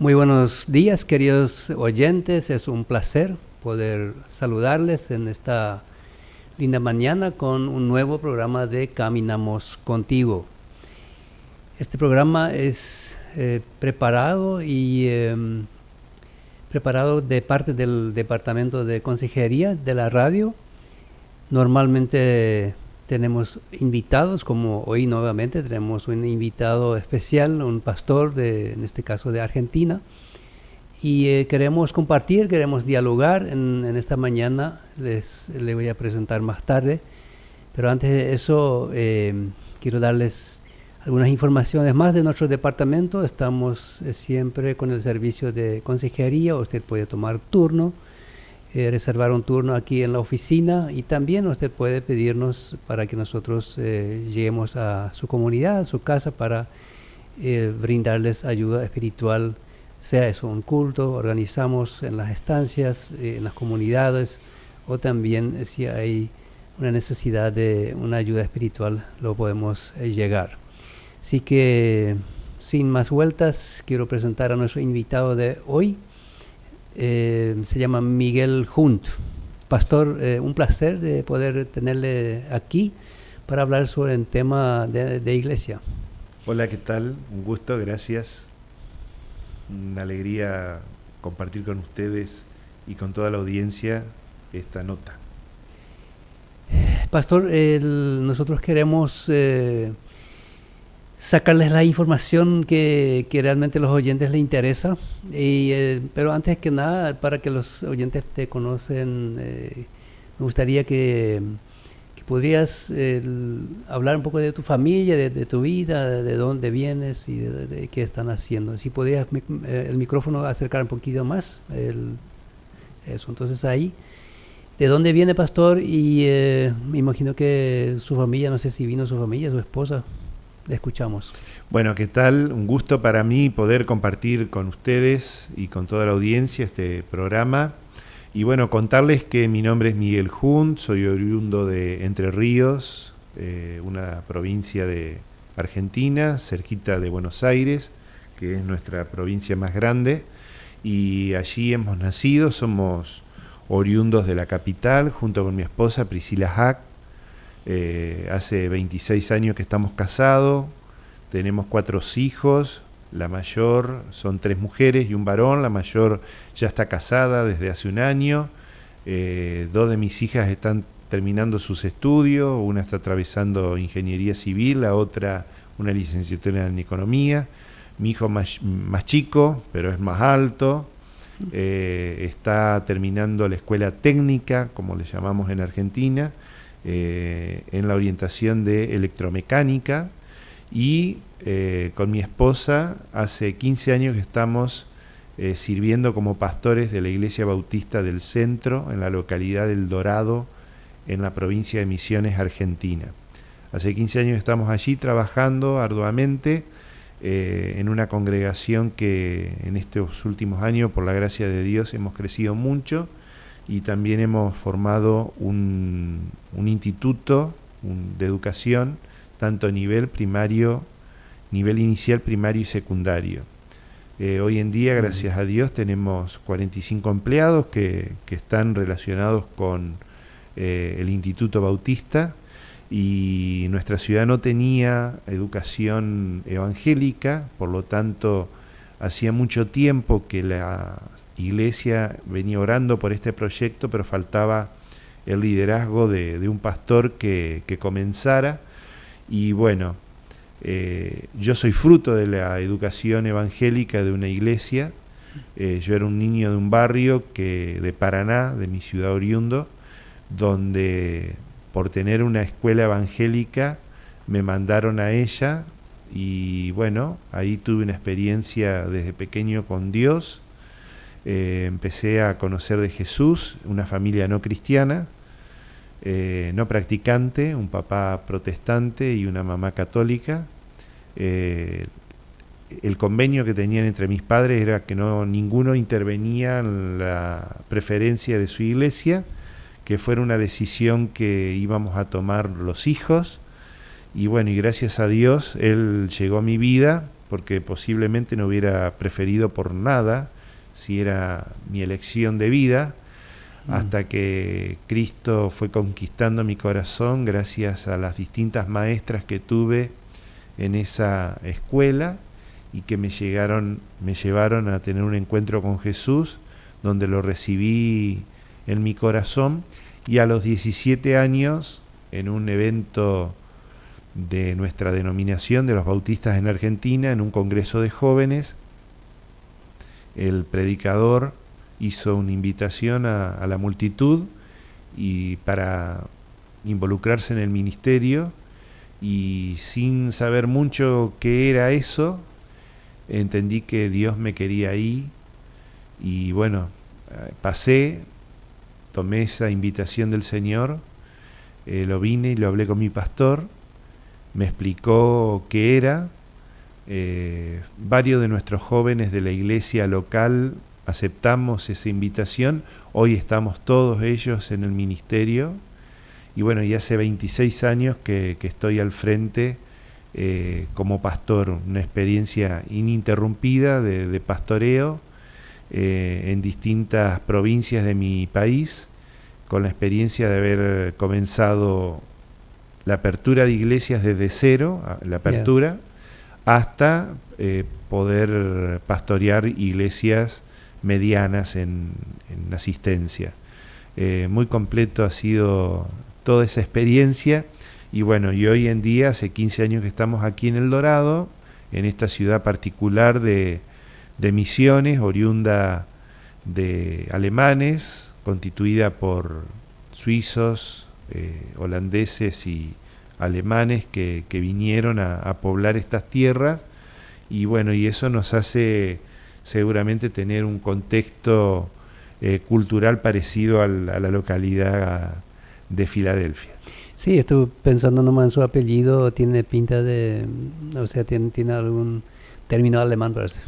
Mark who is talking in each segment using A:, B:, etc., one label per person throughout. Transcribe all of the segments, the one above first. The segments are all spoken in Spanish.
A: Muy buenos días, queridos oyentes. Es un placer poder saludarles en esta linda mañana con un nuevo programa de Caminamos Contigo. Este programa es preparado de parte del Departamento de Consejería de la radio. Normalmente tenemos invitados, como hoy nuevamente tenemos un invitado especial, un pastor, en este caso de Argentina, y queremos compartir, queremos dialogar en esta mañana. Le voy a presentar más tarde, pero antes de eso quiero darles algunas informaciones más de nuestro departamento. Estamos siempre con el servicio de consejería. Usted puede tomar turno, reservar un turno aquí en la oficina, y también usted puede pedirnos para que nosotros lleguemos a su comunidad, a su casa, para brindarles ayuda espiritual, sea eso un culto, organizamos en las estancias, en las comunidades, o también si hay una necesidad de una ayuda espiritual, lo podemos llegar. Así que sin más vueltas, quiero presentar a nuestro invitado de hoy. Se llama Miguel Hunt. Pastor, un placer de poder tenerle aquí para hablar sobre el tema de iglesia.
B: Hola, ¿qué tal? Un gusto, gracias. Una alegría compartir con ustedes y con toda la audiencia esta nota.
A: Pastor, nosotros queremos sacarles la información que realmente a los oyentes les interesa, pero antes que nada, para que los oyentes te conocen, me gustaría que podrías hablar un poco de tu familia, de tu vida, de dónde vienes y de qué están haciendo. Si podrías el micrófono acercar un poquito más, eso. Entonces ahí, ¿de dónde viene, pastor? Y me imagino que su familia, no sé si vino su familia, su esposa. Le escuchamos.
B: Bueno, ¿qué tal? Un gusto para mí poder compartir con ustedes y con toda la audiencia este programa. Y bueno, contarles que mi nombre es Miguel Hunt, soy oriundo de Entre Ríos, una provincia de Argentina, cerquita de Buenos Aires, que es nuestra provincia más grande, y allí hemos nacido. Somos oriundos de la capital, junto con mi esposa Priscila Hack. Hace 26 años que estamos casados, tenemos 4 hijos. La mayor son 3 mujeres y un varón. La mayor ya está casada desde hace un año. 2 de mis hijas están terminando sus estudios. Una está atravesando ingeniería civil, la otra una licenciatura en economía. Mi hijo más chico, pero es más alto, está terminando la escuela técnica, como le llamamos en Argentina, en la orientación de electromecánica. Y con mi esposa hace 15 años que estamos sirviendo como pastores de la Iglesia Bautista del Centro, en la localidad del Dorado, en la provincia de Misiones, Argentina. Hace 15 años estamos allí trabajando arduamente en una congregación que en estos últimos años, por la gracia de Dios, hemos crecido mucho, y también hemos formado un instituto de educación, tanto a nivel primario, nivel inicial, primario y secundario. Hoy en día, gracias a Dios, tenemos 45 empleados que están relacionados con el Instituto Bautista, y nuestra ciudad no tenía educación evangélica, por lo tanto, hacía mucho tiempo que la iglesia venía orando por este proyecto, pero faltaba el liderazgo de un pastor que comenzara. Y bueno, yo soy fruto de la educación evangélica de una iglesia. Yo era un niño de un barrio de Paraná, de mi ciudad oriundo, donde por tener una escuela evangélica me mandaron a ella, y bueno, ahí tuve una experiencia desde pequeño con Dios. Empecé a conocer de Jesús, una familia no cristiana, no practicante, un papá protestante y una mamá católica. El convenio que tenían entre mis padres era que ninguno intervenía en la preferencia de su iglesia, que fuera una decisión que íbamos a tomar los hijos. Y bueno, y gracias a Dios, Él llegó a mi vida porque posiblemente no hubiera preferido por nada si era mi elección de vida, hasta que Cristo fue conquistando mi corazón gracias a las distintas maestras que tuve en esa escuela y que me llevaron a tener un encuentro con Jesús, donde lo recibí en mi corazón, y a los 17 años, en un evento de nuestra denominación de los bautistas en Argentina, en un congreso de jóvenes, el predicador hizo una invitación a la multitud y para involucrarse en el ministerio, y sin saber mucho qué era eso, entendí que Dios me quería ahí, y bueno, tomé esa invitación del Señor, lo vine y lo hablé con mi pastor, me explicó qué era. Varios de nuestros jóvenes de la iglesia local aceptamos esa invitación. Hoy estamos todos ellos en el ministerio, y bueno, y hace 26 años que estoy al frente como pastor, una experiencia ininterrumpida de pastoreo en distintas provincias de mi país, con la experiencia de haber comenzado la apertura de iglesias desde cero, la apertura, hasta poder pastorear iglesias medianas en asistencia. Muy completo ha sido toda esa experiencia, y bueno, y hoy en día hace 15 años que estamos aquí en El Dorado, en esta ciudad particular de Misiones, oriunda de alemanes, constituida por suizos, holandeses y alemanes que vinieron a poblar estas tierras, y bueno, y eso nos hace seguramente tener un contexto cultural parecido a la localidad de Filadelfia.
A: Sí, estuve pensando nomás en su apellido, tiene pinta de, o sea, tiene algún término alemán, parece.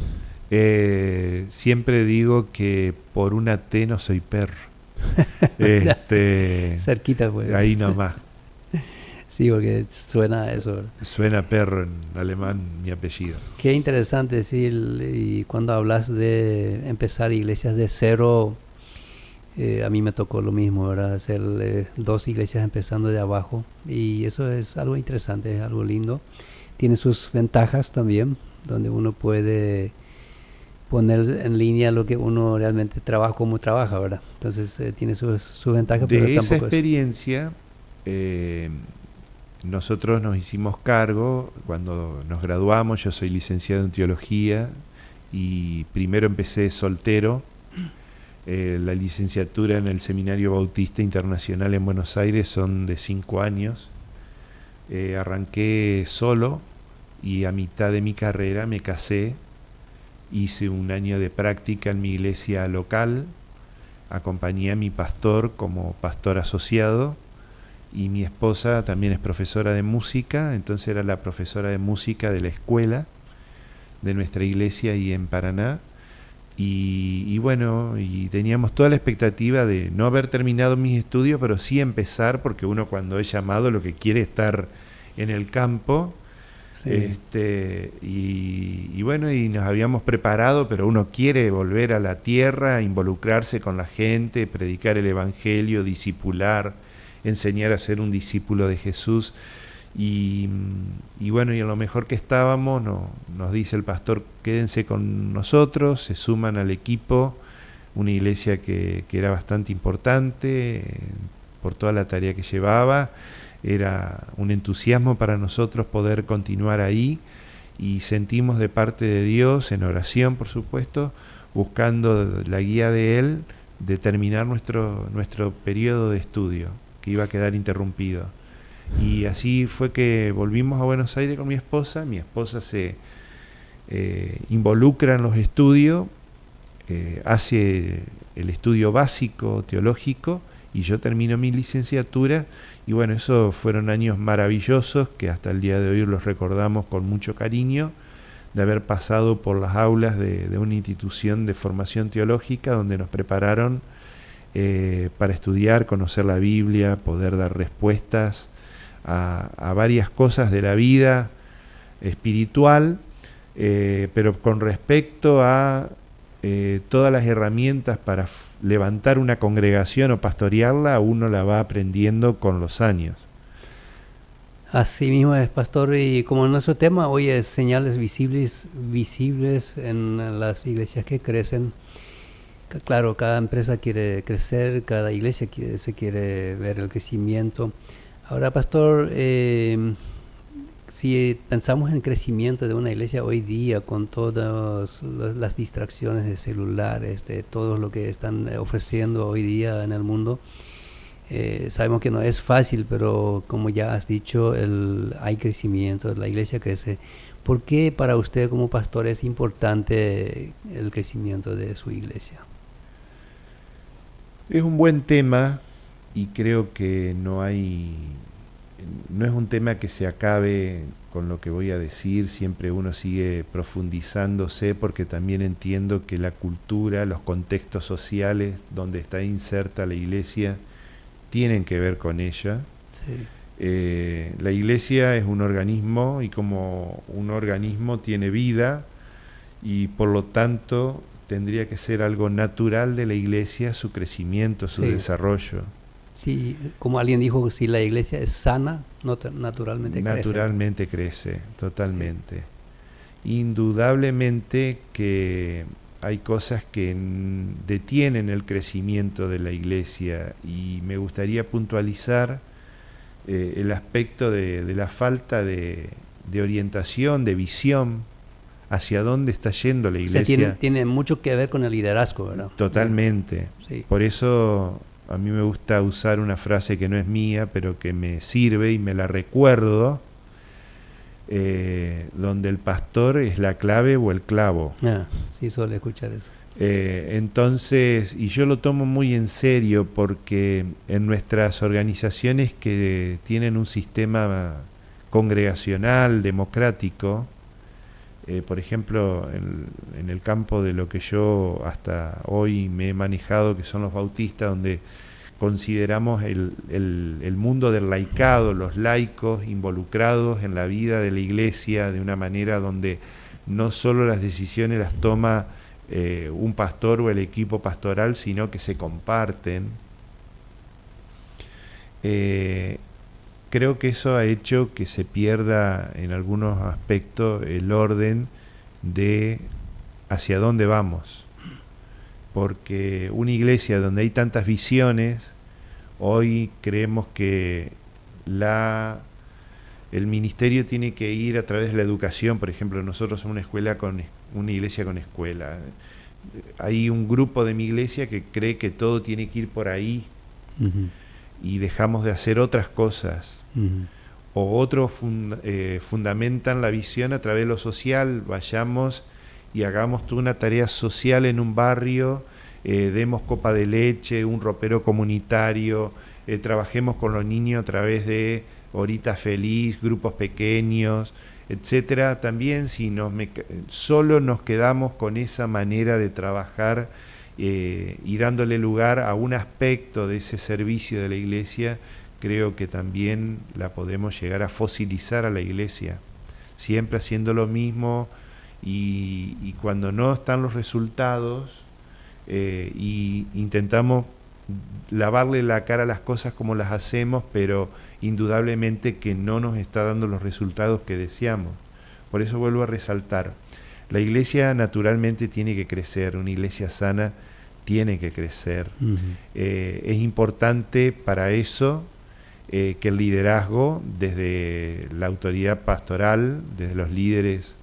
B: Siempre digo que por una T no soy perro.
A: Cerquita, pues.
B: Ahí nomás.
A: Sí, porque suena a eso, ¿verdad?
B: Suena perro en alemán mi apellido.
A: Qué interesante, sí, y cuando hablas de empezar iglesias de cero, a mí me tocó lo mismo, ¿verdad? Hacer 2 iglesias empezando de abajo, y eso es algo interesante, es algo lindo. Tiene sus ventajas también, donde uno puede poner en línea lo que uno realmente trabaja, como trabaja, ¿verdad? Entonces tiene sus ventajas, pero
B: de
A: tampoco
B: esa experiencia, nosotros nos hicimos cargo cuando nos graduamos. Yo soy licenciado en teología y primero empecé soltero, la licenciatura en el Seminario Bautista Internacional en Buenos Aires son de 5 años. Arranqué solo y a mitad de mi carrera me casé. Hice un año de práctica en mi iglesia local, acompañé a mi pastor como pastor asociado, y mi esposa también es profesora de música, entonces era la profesora de música de la escuela de nuestra iglesia ahí en Paraná, y bueno, y teníamos toda la expectativa de no haber terminado mis estudios, pero sí empezar, porque uno cuando es llamado lo que quiere es estar en el campo. Sí. Y bueno, y nos habíamos preparado, pero uno quiere volver a la tierra, involucrarse con la gente, predicar el evangelio, discipular, enseñar a ser un discípulo de Jesús. Y bueno, y a lo mejor que estábamos, nos dice el pastor: quédense con nosotros, se suman al equipo, una iglesia que era bastante importante por toda la tarea que llevaba. Era un entusiasmo para nosotros poder continuar ahí, y sentimos de parte de Dios, en oración por supuesto, buscando la guía de Él, de terminar nuestro periodo de estudio, que iba a quedar interrumpido. Y así fue que volvimos a Buenos Aires con mi esposa. Mi esposa se involucra en los estudios, hace el estudio básico teológico, y yo termino mi licenciatura. Y bueno, esos fueron años maravillosos que hasta el día de hoy los recordamos con mucho cariño, de haber pasado por las aulas de una institución de formación teológica donde nos prepararon para estudiar, conocer la Biblia, poder dar respuestas a varias cosas de la vida espiritual, Pero con respecto a todas las herramientas para levantar una congregación o pastorearla, uno la va aprendiendo con los años.
A: Así mismo es, pastor, y como nuestro tema hoy es señales visibles en las iglesias que crecen. Claro, cada empresa quiere crecer, cada iglesia se quiere ver el crecimiento. Ahora, pastor, si pensamos en el crecimiento de una iglesia hoy día, con todas las distracciones de celulares, de todo lo que están ofreciendo hoy día en el mundo, sabemos que no es fácil, pero como ya has dicho, hay crecimiento, la iglesia crece. ¿Por qué para usted como pastor es importante el crecimiento de su iglesia?
B: Es un buen tema y creo que no es un tema que se acabe con lo que voy a decir. Siempre uno sigue profundizándose, porque también entiendo que la cultura, los contextos sociales donde está inserta la iglesia tienen que ver con ella.
A: Sí.
B: La iglesia es un organismo, y como un organismo tiene vida, y por lo tanto tendría que ser algo natural de la iglesia su crecimiento, su desarrollo.
A: Sí, como alguien dijo, si la iglesia es sana, naturalmente crece.
B: Naturalmente crece, totalmente. Sí. Indudablemente que hay cosas que detienen el crecimiento de la iglesia, y me gustaría puntualizar el aspecto de la falta de orientación, de visión hacia dónde está yendo la iglesia.
A: O sea, tiene mucho que ver con el liderazgo, ¿verdad?
B: Totalmente. Sí. Por eso a mí me gusta usar una frase que no es mía, pero que me sirve y me la recuerdo, donde el pastor es la clave o el clavo.
A: Sí, suele escuchar eso.
B: Entonces, y yo lo tomo muy en serio, porque en nuestras organizaciones que tienen un sistema congregacional, democrático, por ejemplo, en el campo de lo que yo hasta hoy me he manejado, que son los bautistas, donde consideramos el mundo del laicado, los laicos involucrados en la vida de la iglesia de una manera donde no solo las decisiones las toma un pastor o el equipo pastoral, sino que se comparten. Creo que eso ha hecho que se pierda en algunos aspectos el orden de hacia dónde vamos. Porque una iglesia donde hay tantas visiones, hoy creemos que el ministerio tiene que ir a través de la educación. Por ejemplo, nosotros somos una iglesia con escuela. Hay un grupo de mi iglesia que cree que todo tiene que ir por ahí. Uh-huh. Y dejamos de hacer otras cosas. Uh-huh. O otros fundamentan la visión a través de lo social. Vayamos y hagamos toda una tarea social en un barrio, demos copa de leche, un ropero comunitario, trabajemos con los niños a través de Horita Feliz, grupos pequeños, etcétera. También si solo nos quedamos con esa manera de trabajar y dándole lugar a un aspecto de ese servicio de la iglesia, creo que también la podemos llegar a fosilizar a la iglesia, siempre haciendo lo mismo, y cuando no están los resultados y intentamos lavarle la cara a las cosas como las hacemos, pero indudablemente que no nos está dando los resultados que deseamos. Por eso vuelvo a resaltar, la iglesia naturalmente tiene que crecer, una iglesia sana tiene que crecer. Uh-huh. Es importante para eso que el liderazgo, desde la autoridad pastoral, desde los líderes,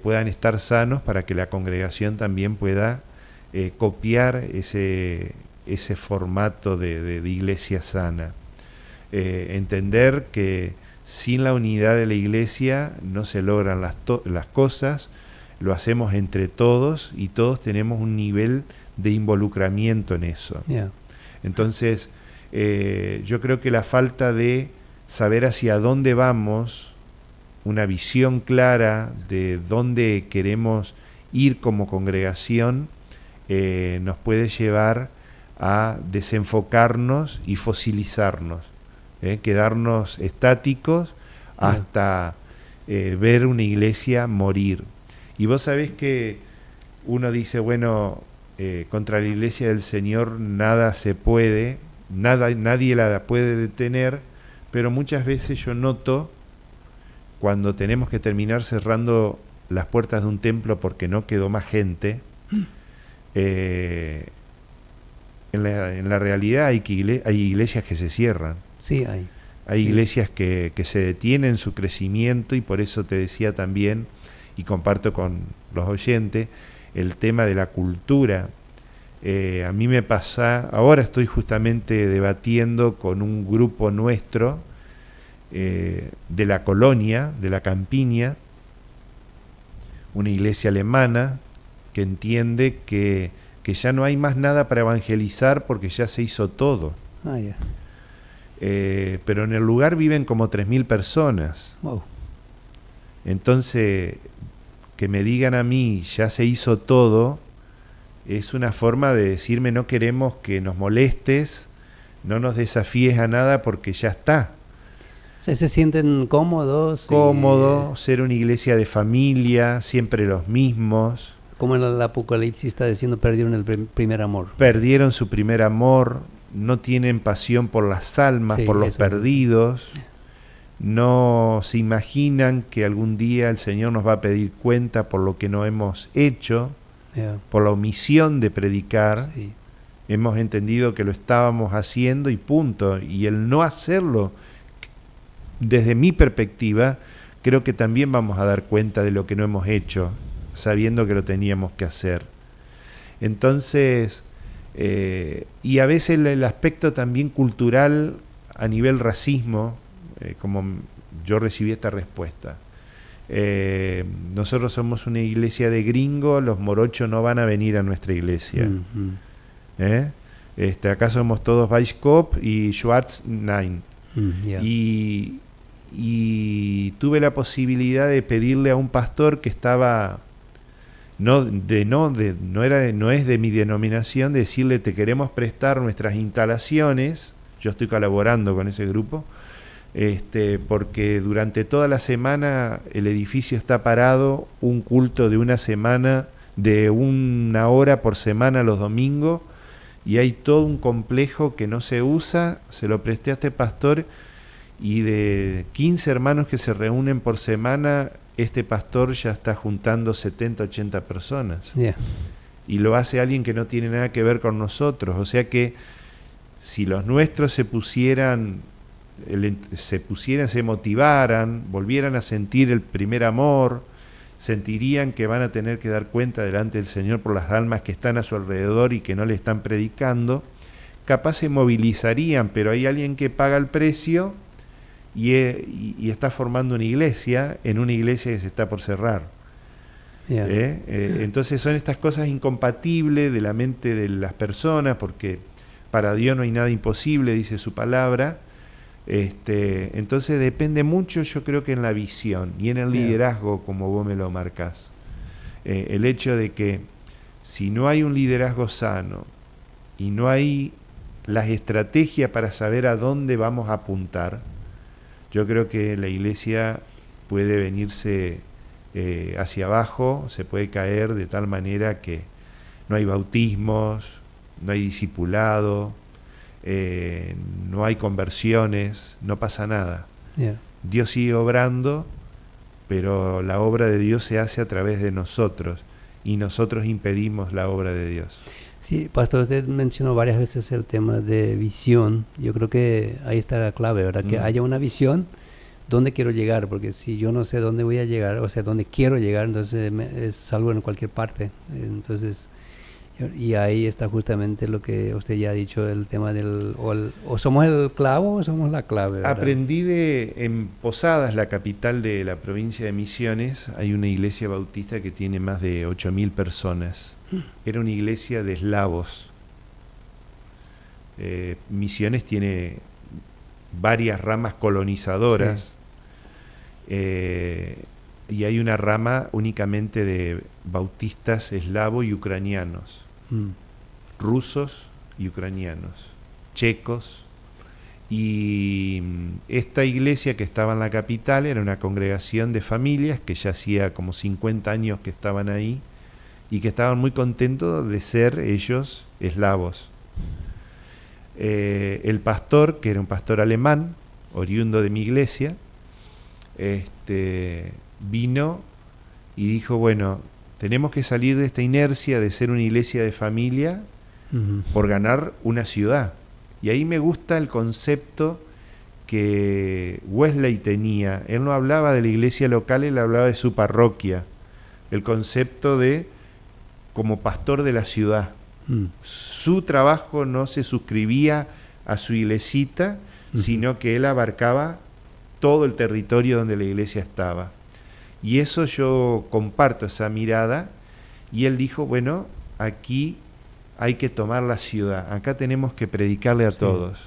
B: puedan estar sanos, para que la congregación también pueda copiar ese formato de iglesia sana. Entender que sin la unidad de la iglesia no se logran las cosas, lo hacemos entre todos y todos tenemos un nivel de involucramiento en eso. Yeah. Entonces, yo creo que la falta de saber hacia dónde vamos, una visión clara de dónde queremos ir como congregación, nos puede llevar a desenfocarnos y fosilizarnos, quedarnos estáticos hasta ver una iglesia morir. Y vos sabés que uno dice, bueno, contra la iglesia del Señor nada se puede, nadie la puede detener, pero muchas veces yo noto cuando tenemos que terminar cerrando las puertas de un templo porque no quedó más gente, en la realidad hay iglesias que se cierran.
A: Sí, hay.
B: Hay iglesias que se detienen en su crecimiento, y por eso te decía también, y comparto con los oyentes, el tema de la cultura. A mí me pasa, ahora estoy justamente debatiendo con un grupo nuestro de la colonia, de la campiña, una iglesia alemana que entiende que ya no hay más nada para evangelizar porque ya se hizo todo.
A: Yeah.
B: Pero en el lugar viven como 3.000 personas.
A: Wow.
B: Entonces, que me digan a mí, ya se hizo todo, es una forma de decirme, no queremos que nos molestes, no nos desafíes a nada porque ya está.
A: O sea, se sienten cómodos.
B: Cómodo, ser una iglesia de familia, siempre los mismos.
A: Como en el Apocalipsis está diciendo, perdieron el primer amor.
B: Perdieron su primer amor, no tienen pasión por las almas, por los perdidos. No se imaginan que algún día el Señor nos va a pedir cuenta por lo que no hemos hecho, por la omisión de predicar.
A: Sí.
B: Hemos entendido que lo estábamos haciendo y punto. Y el no hacerlo, desde mi perspectiva, creo que también vamos a dar cuenta de lo que no hemos hecho, sabiendo que lo teníamos que hacer. Entonces, y a veces el aspecto también cultural a nivel racismo, como yo recibí esta respuesta. Nosotros somos una iglesia de gringos, los morochos no van a venir a nuestra iglesia. Acá somos todos Weisskopf y Schwarz Nein.
A: Yeah.
B: Y tuve la posibilidad de pedirle a un pastor que estaba no es de mi denominación, de decirle, te queremos prestar nuestras instalaciones. Yo estoy colaborando con ese grupo, porque durante toda la semana el edificio está parado, un culto de una semana, de 1 hora por semana los domingos, y hay todo un complejo que no se usa. Se lo presté a este pastor, y de 15 hermanos que se reúnen por semana, este pastor ya está juntando 70, 80 personas.
A: Yeah.
B: Y lo hace alguien que no tiene nada que ver con nosotros. O sea que si los nuestros se motivaran, volvieran a sentir el primer amor, sentirían que van a tener que dar cuenta delante del Señor por las almas que están a su alrededor y que no le están predicando, capaz se movilizarían, pero hay alguien que paga el precio y está formando una iglesia en una iglesia que se está por cerrar.
A: Yeah.
B: Entonces son estas cosas incompatibles de la mente de las personas, porque para Dios no hay nada imposible, dice su palabra. Entonces depende mucho, yo creo, que en la visión y en el liderazgo, como vos me lo marcás. El hecho de que si no hay un liderazgo sano y no hay las estrategias para saber a dónde vamos a apuntar, yo creo que la iglesia puede venirse hacia abajo, se puede caer de tal manera que no hay bautismos, no hay discipulado, no hay conversiones, no pasa nada.
A: Yeah.
B: Dios sigue obrando, pero la obra de Dios se hace a través de nosotros, y nosotros impedimos la obra de Dios.
A: Sí, pastor, usted mencionó varias veces el tema de visión. Yo creo que ahí está la clave, ¿verdad? Que haya una visión, dónde quiero llegar, porque si yo no sé dónde voy a llegar, o sea, dónde quiero llegar, entonces salgo en cualquier parte. Entonces, y ahí está justamente lo que usted ya ha dicho, el tema del, o somos el clavo o somos la clave, ¿verdad?
B: Aprendí en Posadas, la capital de la provincia de Misiones, hay una iglesia bautista que tiene más de 8.000 personas. Era una iglesia de eslavos. Misiones tiene varias ramas colonizadoras, sí. Y hay una rama únicamente de bautistas eslavos y ucranianos, rusos y ucranianos, checos, Y esta iglesia que estaba en la capital era una congregación de familias que ya hacía como 50 años que estaban ahí y que estaban muy contentos de ser ellos eslavos. El pastor, que era un pastor alemán, oriundo de mi iglesia, vino y dijo, bueno, tenemos que salir de esta inercia de ser una iglesia de familia por ganar una ciudad. Y ahí me gusta el concepto que Wesley tenía. Él no hablaba de la iglesia local, él hablaba de su parroquia. El concepto de como pastor de la ciudad. Su trabajo no se suscribía a su iglesita, sino que él abarcaba todo el territorio donde la iglesia estaba. Y eso yo comparto, esa mirada. Y él dijo, bueno, aquí hay que tomar la ciudad, acá tenemos que predicarle a todos.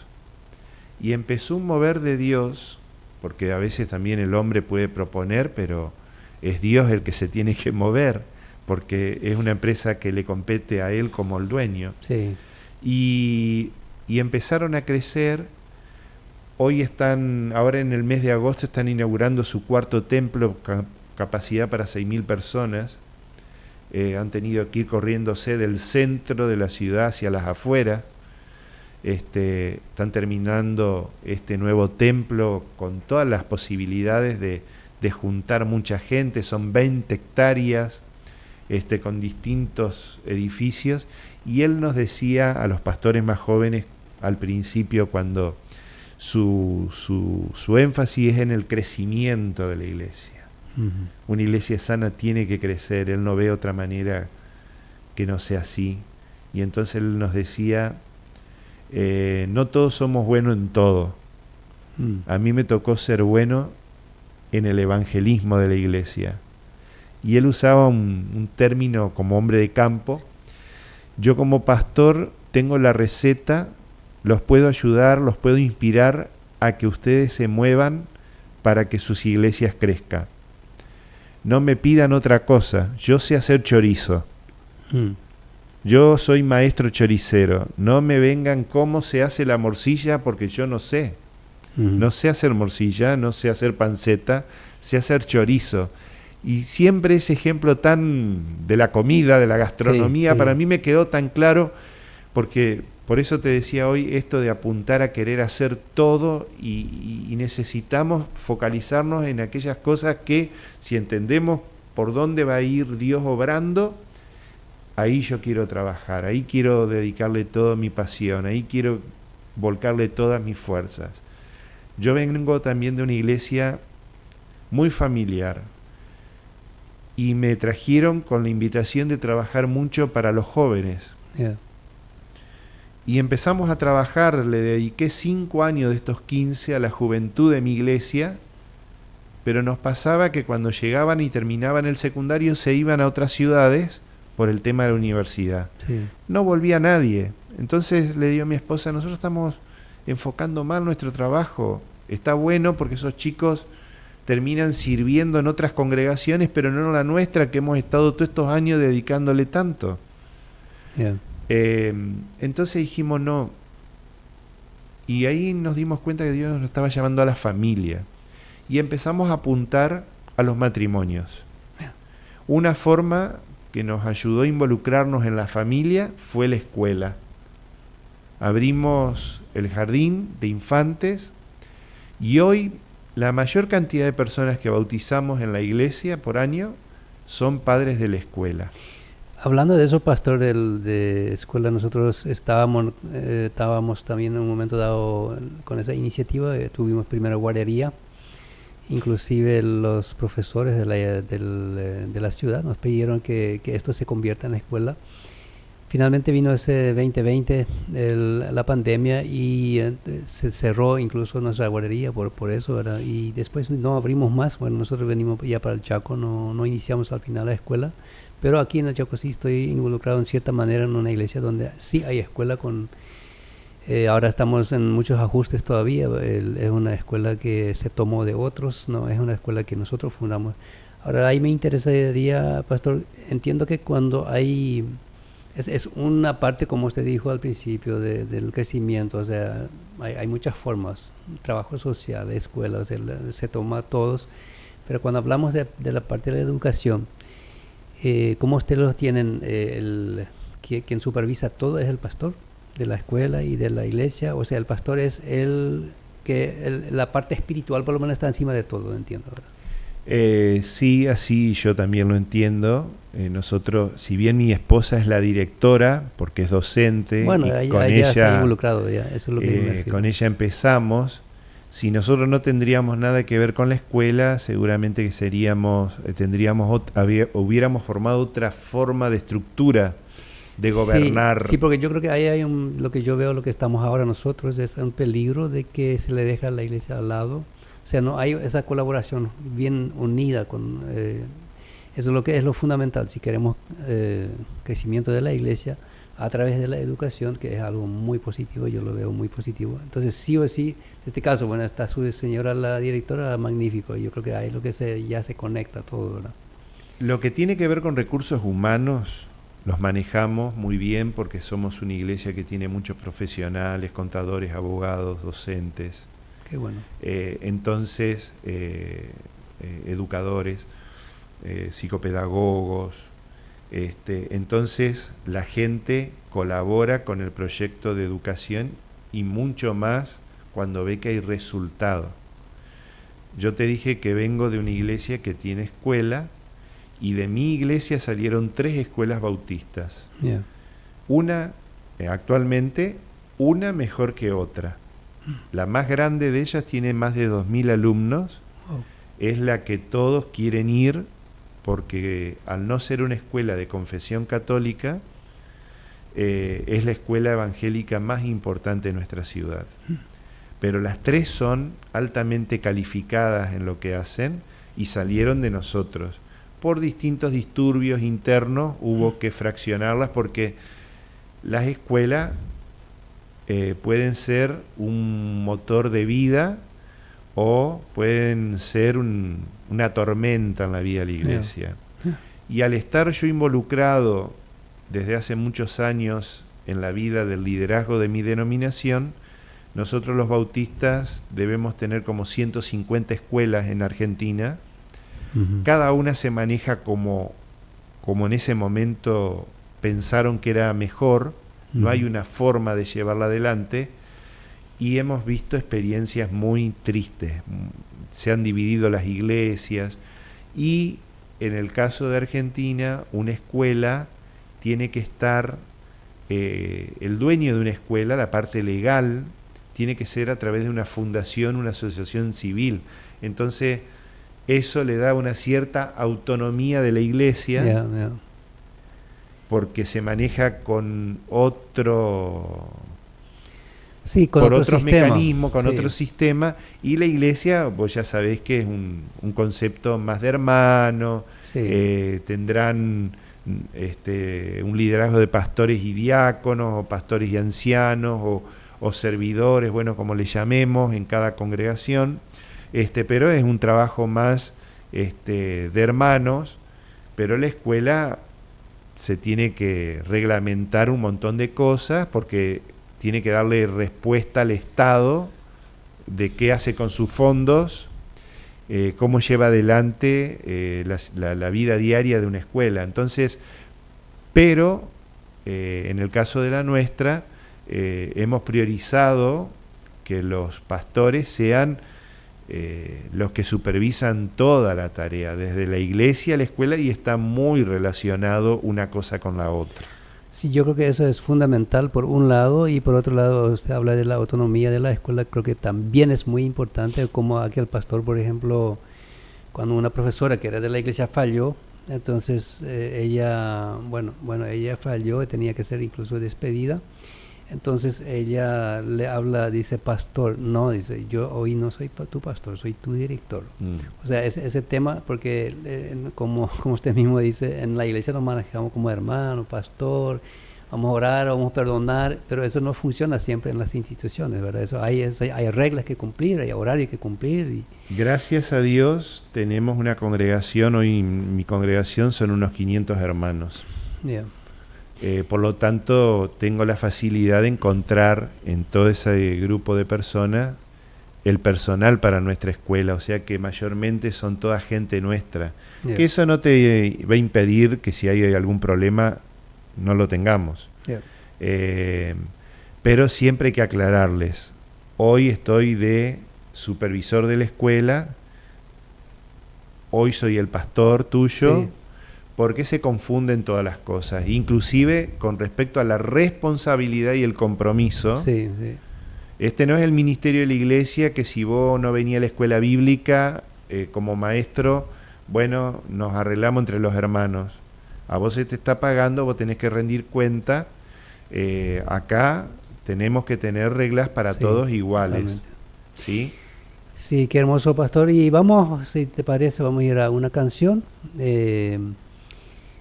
B: Y empezó un mover de Dios, porque a veces también el hombre puede proponer, pero es Dios el que se tiene que mover, porque es una empresa que le compete a él como el dueño.
A: Sí.
B: Y empezaron a crecer. Hoy están, ahora en el mes de agosto, están inaugurando su cuarto templo, capacidad para 6.000 personas. Han tenido que ir corriéndose del centro de la ciudad hacia las afueras. Están terminando este nuevo templo con todas las posibilidades de juntar mucha gente. Son 20 hectáreas con distintos edificios. Y él nos decía a los pastores más jóvenes al principio, cuando su énfasis es en el crecimiento de la iglesia. Una iglesia sana tiene que crecer, él no ve otra manera que no sea así. Y entonces él nos decía, no todos somos buenos en todo. A mí me tocó ser bueno en el evangelismo de la iglesia. Y él usaba un término como hombre de campo. Yo como pastor tengo la receta, los puedo ayudar, los puedo inspirar a que ustedes se muevan para que sus iglesias crezcan. No me pidan otra cosa, yo sé hacer chorizo. Yo soy maestro choricero. No me vengan cómo se hace la morcilla, porque yo no sé. No sé hacer morcilla, no sé hacer panceta, sé hacer chorizo. Y siempre ese ejemplo tan de la comida, de la gastronomía, para mí me quedó tan claro, porque por eso te decía hoy esto de apuntar a querer hacer todo, y necesitamos focalizarnos en aquellas cosas que, si entendemos por dónde va a ir Dios obrando, ahí yo quiero trabajar, ahí quiero dedicarle toda mi pasión, ahí quiero volcarle todas mis fuerzas. Yo vengo también de una iglesia muy familiar, y me trajeron con la invitación de trabajar mucho para los jóvenes. Y empezamos a trabajar, le dediqué 5 años de estos 15 a la juventud de mi iglesia, pero nos pasaba que cuando llegaban y terminaban el secundario se iban a otras ciudades por el tema de la universidad. No volvía nadie. Entonces le digo a mi esposa, nosotros estamos enfocando mal nuestro trabajo. Está bueno porque esos chicos terminan sirviendo en otras congregaciones, pero no en la nuestra, que hemos estado todos estos años dedicándole tanto. Entonces dijimos no. Y ahí nos dimos cuenta que Dios nos estaba llamando a la familia. Y empezamos a apuntar a los matrimonios. Una forma que nos ayudó a involucrarnos en la familia fue la escuela. Abrimos el jardín de infantes, y hoy la mayor cantidad de personas que bautizamos en la iglesia por año son padres de la escuela.
A: Hablando de eso, pastor, de escuela, nosotros estábamos también en un momento dado con esa iniciativa. Tuvimos primero guardería, inclusive los profesores de la ciudad nos pidieron que esto se convierta en la escuela. Finalmente vino ese 2020, la pandemia, y se cerró incluso nuestra guardería por eso, ¿verdad? Y después no abrimos más. Bueno, nosotros venimos ya para el Chaco, no iniciamos al final la escuela, pero aquí en el Chaco sí estoy involucrado en cierta manera en una iglesia donde sí hay escuela. Ahora estamos en muchos ajustes todavía. Es una escuela que se tomó de otros, no es una escuela que nosotros fundamos. Ahora ahí me interesaría, pastor, entiendo que cuando hay Es una parte, como usted dijo al principio, del crecimiento. O sea, hay muchas formas. Trabajo social, escuela, o sea, se toma todos. Pero cuando hablamos de la parte de la educación, ¿cómo ustedes los tienen? Quien supervisa todo es el pastor de la escuela y de la iglesia. O sea, el pastor es la parte espiritual por lo menos está encima de todo, entiendo, ¿verdad?
B: Sí, así yo también lo entiendo. Nosotros, si bien mi esposa es la directora, porque es docente,
A: bueno,
B: y con
A: ella
B: ella
A: está involucrado, ya, eso es lo que yo me refiero.
B: con ella empezamos. Si nosotros no tendríamos nada que ver con la escuela, seguramente que hubiéramos formado otra forma de estructura de gobernar.
A: Sí, porque yo creo que ahí hay lo que yo veo, lo que estamos ahora nosotros, es un peligro de que se le deja a la iglesia al lado. O sea, no hay esa colaboración bien unida con... eso es lo que es lo fundamental, si queremos crecimiento de la iglesia a través de la educación, que es algo muy positivo, yo lo veo muy positivo. Entonces, sí o sí, en este caso, bueno, está su señora, la directora, magnífico. Yo creo que ahí lo que ya se conecta todo, ¿verdad?
B: Lo que tiene que ver con recursos humanos, los manejamos muy bien porque somos una iglesia que tiene muchos profesionales, contadores, abogados, docentes.
A: Qué bueno.
B: Entonces, educadores, psicopedagogos. Entonces la gente colabora con el proyecto de educación y mucho más cuando ve que hay resultado. Yo te dije que vengo de una iglesia que tiene escuela y de mi iglesia salieron 3 escuelas bautistas.
A: Yeah.
B: Una, actualmente, una mejor que otra. La más grande de ellas tiene más de 2.000 alumnos.
A: Oh.
B: Es la que todos quieren ir porque al no ser una escuela de confesión católica, es la escuela evangélica más importante de nuestra ciudad. Pero las 3 son altamente calificadas en lo que hacen y salieron de nosotros. Por distintos disturbios internos hubo que fraccionarlas porque las escuelas pueden ser un motor de vida o pueden ser una tormenta en la vida de la iglesia. Y al estar yo involucrado desde hace muchos años en la vida del liderazgo de mi denominación, nosotros los bautistas debemos tener como 150 escuelas en Argentina. Uh-huh. Cada una se maneja como en ese momento pensaron que era mejor. Uh-huh. No hay una forma de llevarla adelante. Y hemos visto experiencias muy tristes. Se han dividido las iglesias y en el caso de Argentina, una escuela tiene que estar, el dueño de una escuela, la parte legal, tiene que ser a través de una fundación, una asociación civil. Entonces, eso le da una cierta autonomía de la iglesia, porque se maneja con otro...
A: Sí,
B: por otros mecanismos, con otro sistema, y la iglesia, vos ya sabés que es un concepto más de hermano, tendrán un liderazgo de pastores y diáconos, o pastores y ancianos, o servidores, bueno, como le llamemos en cada congregación, pero es un trabajo más de hermanos, pero la escuela se tiene que reglamentar un montón de cosas, porque tiene que darle respuesta al Estado de qué hace con sus fondos, cómo lleva adelante la vida diaria de una escuela. Entonces, pero en el caso de la nuestra, hemos priorizado que los pastores sean los que supervisan toda la tarea, desde la iglesia a la escuela, y está muy relacionado una cosa con la otra.
A: Sí, yo creo que eso es fundamental por un lado, y por otro lado usted habla de la autonomía de la escuela. Creo que también es muy importante, como aquel pastor, por ejemplo, cuando una profesora que era de la iglesia falló, entonces ella falló y tenía que ser incluso despedida. Entonces ella le habla, dice, pastor, no, dice, yo hoy no soy tu pastor, soy tu director. O sea, ese tema, porque como usted mismo dice, en la iglesia nos manejamos como hermano, pastor, vamos a orar, vamos a perdonar, pero eso no funciona siempre en las instituciones, ¿verdad? Eso hay reglas que cumplir, hay horarios que cumplir.
B: Gracias a Dios tenemos una congregación, hoy mi congregación son unos 500 hermanos.
A: Yeah.
B: Por lo tanto, tengo la facilidad de encontrar en todo ese grupo de personas el personal para nuestra escuela, o sea que mayormente son toda gente nuestra.
A: Yeah.
B: Que eso no te va a impedir que si hay algún problema no lo tengamos.
A: Yeah.
B: Pero siempre hay que aclararles. Hoy estoy de supervisor de la escuela, hoy soy el pastor tuyo, sí. Porque se confunden todas las cosas, inclusive con respecto a la responsabilidad y el compromiso.
A: Sí, sí.
B: Este no es el ministerio de la iglesia que si vos no venías a la escuela bíblica como maestro, bueno, nos arreglamos entre los hermanos. A vos se te está pagando, vos tenés que rendir cuenta. Acá tenemos que tener reglas para todos iguales. ¿Sí?
A: Sí, qué hermoso, pastor. Y vamos, si te parece, vamos a ir a una canción.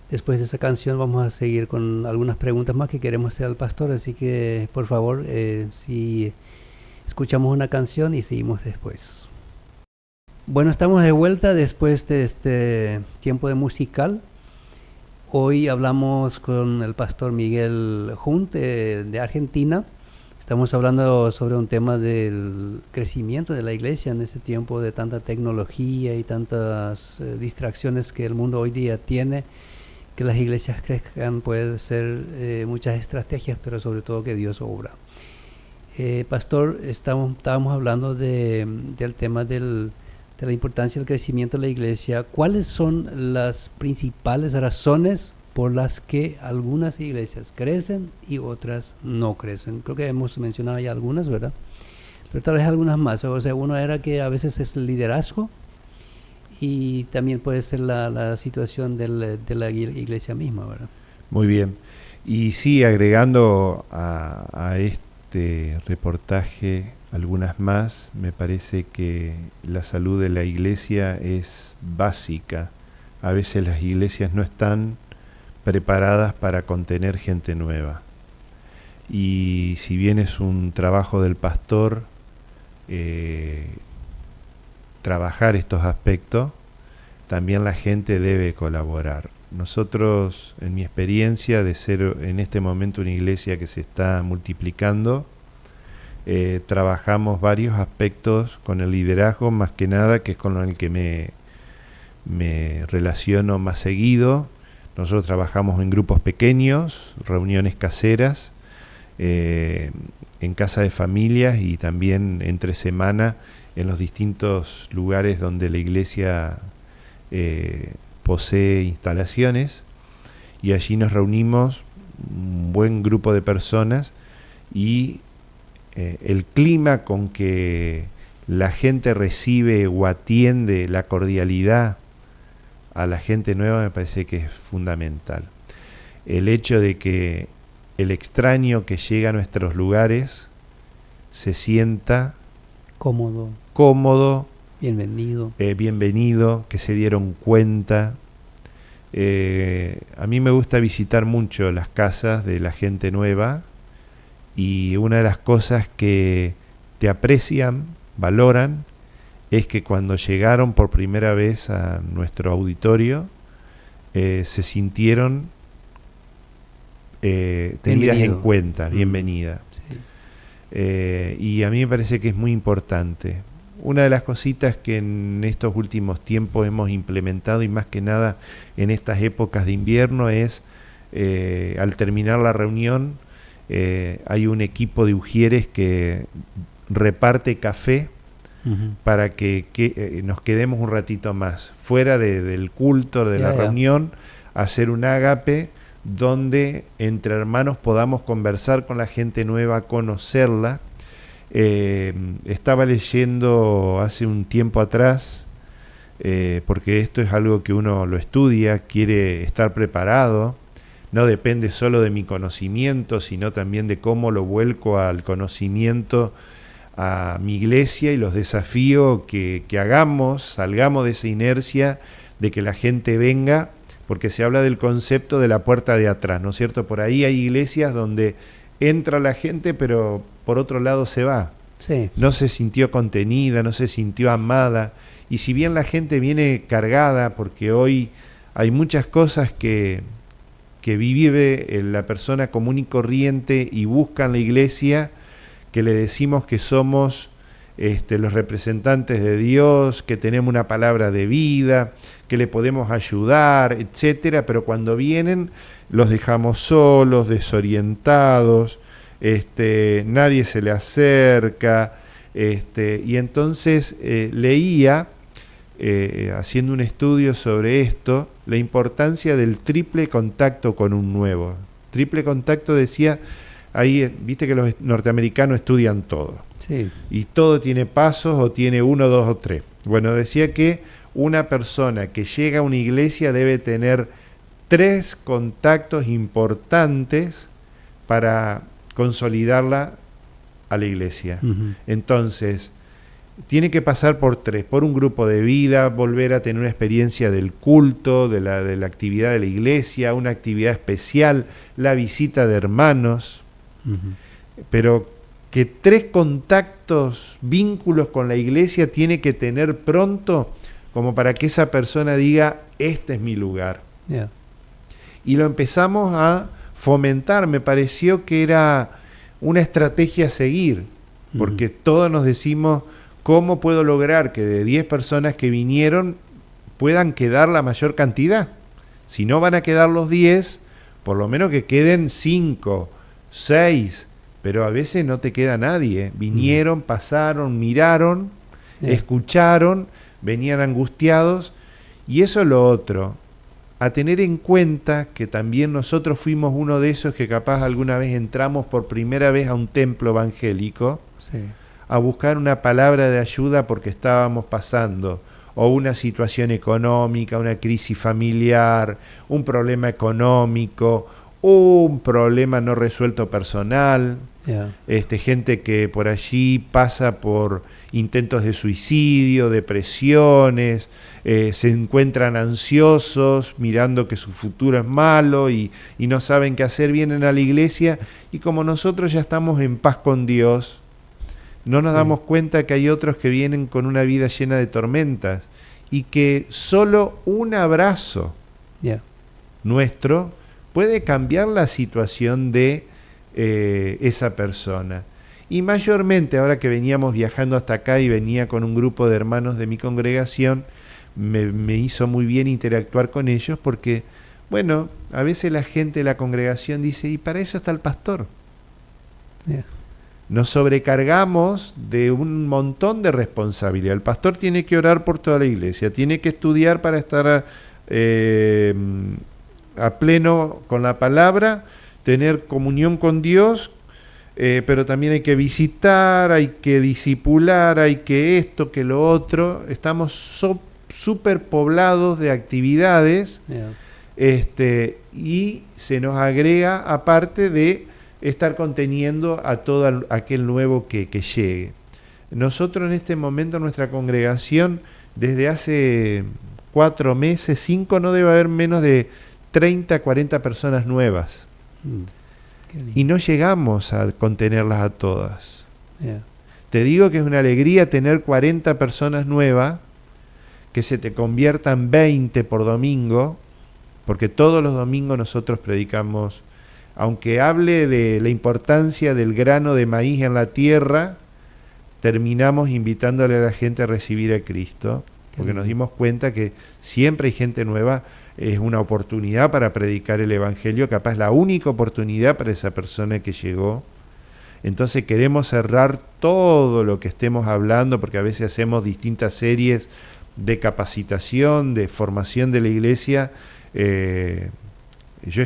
A: Después de esa canción vamos a seguir con algunas preguntas más que queremos hacer al pastor. Así que, por favor, si escuchamos una canción y seguimos después. Bueno, estamos de vuelta después de este tiempo de musical. Hoy hablamos con el pastor Miguel Hunt de Argentina. Estamos hablando sobre un tema del crecimiento de la iglesia en este tiempo de tanta tecnología y tantas distracciones que el mundo hoy día tiene. Que las iglesias crezcan puede ser muchas estrategias, pero sobre todo que Dios obra. Pastor, estábamos hablando del tema de la importancia del crecimiento de la iglesia. ¿Cuáles son las principales razones por las que algunas iglesias crecen y otras no crecen? Creo que hemos mencionado ya algunas, ¿verdad? Pero tal vez algunas más. O sea, uno era que a veces es el liderazgo y también puede ser la situación de la iglesia misma, ¿verdad?
B: Muy bien. Y sí, agregando a este reportaje algunas más, me parece que la salud de la iglesia es básica. A veces las iglesias no están preparadas para contener gente nueva. Y si bien es un trabajo del pastor trabajar estos aspectos, también la gente debe colaborar. Nosotros, en mi experiencia de ser en este momento una iglesia que se está multiplicando, trabajamos varios aspectos con el liderazgo, más que nada, que es con el que me relaciono más seguido. Nosotros trabajamos en grupos pequeños, reuniones caseras, en casa de familias y también entre semana en los distintos lugares donde la iglesia posee instalaciones, y allí nos reunimos un buen grupo de personas y el clima con que la gente recibe o atiende la cordialidad a la gente nueva me parece que es fundamental. El hecho de que el extraño que llega a nuestros lugares se sienta cómodo, bienvenido, que se dieron cuenta. A mí me gusta visitar mucho las casas de la gente nueva, y una de las cosas que te aprecian, valoran, es que cuando llegaron por primera vez a nuestro auditorio, se sintieron tenidas en cuenta, bienvenida. Sí. Y a mí me parece que es muy importante. Una de las cositas que en estos últimos tiempos hemos implementado, y más que nada en estas épocas de invierno, es al terminar la reunión hay un equipo de ujieres que reparte café para que nos quedemos un ratito más fuera del culto, de la reunión, hacer un ágape donde entre hermanos podamos conversar con la gente nueva, conocerla. Estaba leyendo hace un tiempo atrás, porque esto es algo que uno lo estudia, quiere estar preparado, no depende solo de mi conocimiento, sino también de cómo lo vuelco al conocimiento a mi iglesia y los desafíos que hagamos, salgamos de esa inercia de que la gente venga, porque se habla del concepto de la puerta de atrás, ¿no es cierto? Por ahí hay iglesias donde entra la gente, pero por otro lado se va.
A: Sí.
B: No se sintió contenida, no se sintió amada. Y si bien la gente viene cargada, porque hoy hay muchas cosas que que vive la persona común y corriente y busca en la iglesia, que le decimos que somos los representantes de Dios, que tenemos una palabra de vida, que le podemos ayudar, etcétera, pero cuando vienen los dejamos solos, desorientados, nadie se le acerca, y entonces leía, haciendo un estudio sobre esto, la importancia del triple contacto con un nuevo. Triple contacto decía, ahí viste que los norteamericanos estudian todo.
A: Sí.
B: Y todo tiene pasos o tiene 1, 2 o 3. Bueno, decía que una persona que llega a una iglesia debe tener 3 contactos importantes para consolidarla a la iglesia. Uh-huh. Entonces, tiene que pasar por 3, por un grupo de vida, volver a tener una experiencia del culto, de la actividad de la iglesia, una actividad especial, la visita de hermanos, uh-huh. Pero que 3 contactos, vínculos con la iglesia tiene que tener pronto, como para que esa persona diga, este es mi lugar.
A: Yeah.
B: Y lo empezamos a fomentar, me pareció que era una estrategia a seguir, porque uh-huh. Todos nos decimos, ¿cómo puedo lograr que de 10 personas que vinieron puedan quedar la mayor cantidad? Si no van a quedar los 10, por lo menos que queden 5, 6, pero a veces no te queda nadie. Vinieron, pasaron, miraron, escucharon, venían angustiados, y eso es lo otro. A tener en cuenta que también nosotros fuimos uno de esos que capaz alguna vez entramos por primera vez a un templo evangélico, sí, a buscar una palabra de ayuda porque estábamos pasando o una situación económica, una crisis familiar, un problema económico, un problema no resuelto personal, gente que por allí pasa por intentos de suicidio, depresiones, se encuentran ansiosos mirando que su futuro es malo y no saben qué hacer, vienen a la iglesia y como nosotros ya estamos en paz con Dios, no nos damos cuenta que hay otros que vienen con una vida llena de tormentas y que solo un abrazo nuestro puede cambiar la situación de esa persona. Y mayormente, ahora que veníamos viajando hasta acá y venía con un grupo de hermanos de mi congregación, me hizo muy bien interactuar con ellos porque, bueno, a veces la gente de la congregación dice, y para eso está el pastor. Nos sobrecargamos de un montón de responsabilidad. El pastor tiene que orar por toda la iglesia, tiene que estudiar para estar a pleno con la palabra, tener comunión con Dios, pero también hay que visitar, hay que discipular, hay que esto, que lo otro. Estamos súper poblados de actividades, y se nos agrega aparte de estar conteniendo a todo aquel nuevo que llegue. Nosotros en este momento, nuestra congregación, desde hace 4 meses, 5, no debe haber menos de 30, 40 personas nuevas. Y no llegamos a contenerlas a todas. Te digo que es una alegría tener 40 personas nuevas, que se te conviertan 20 por domingo, porque todos los domingos nosotros predicamos. Aunque hable de la importancia del grano de maíz en la tierra, terminamos invitándole a la gente a recibir a Cristo, porque nos dimos cuenta que siempre hay gente nueva, es una oportunidad para predicar el Evangelio, capaz la única oportunidad para esa persona que llegó. Entonces queremos cerrar todo lo que estemos hablando, porque a veces hacemos distintas series de capacitación, de formación de la iglesia. Yo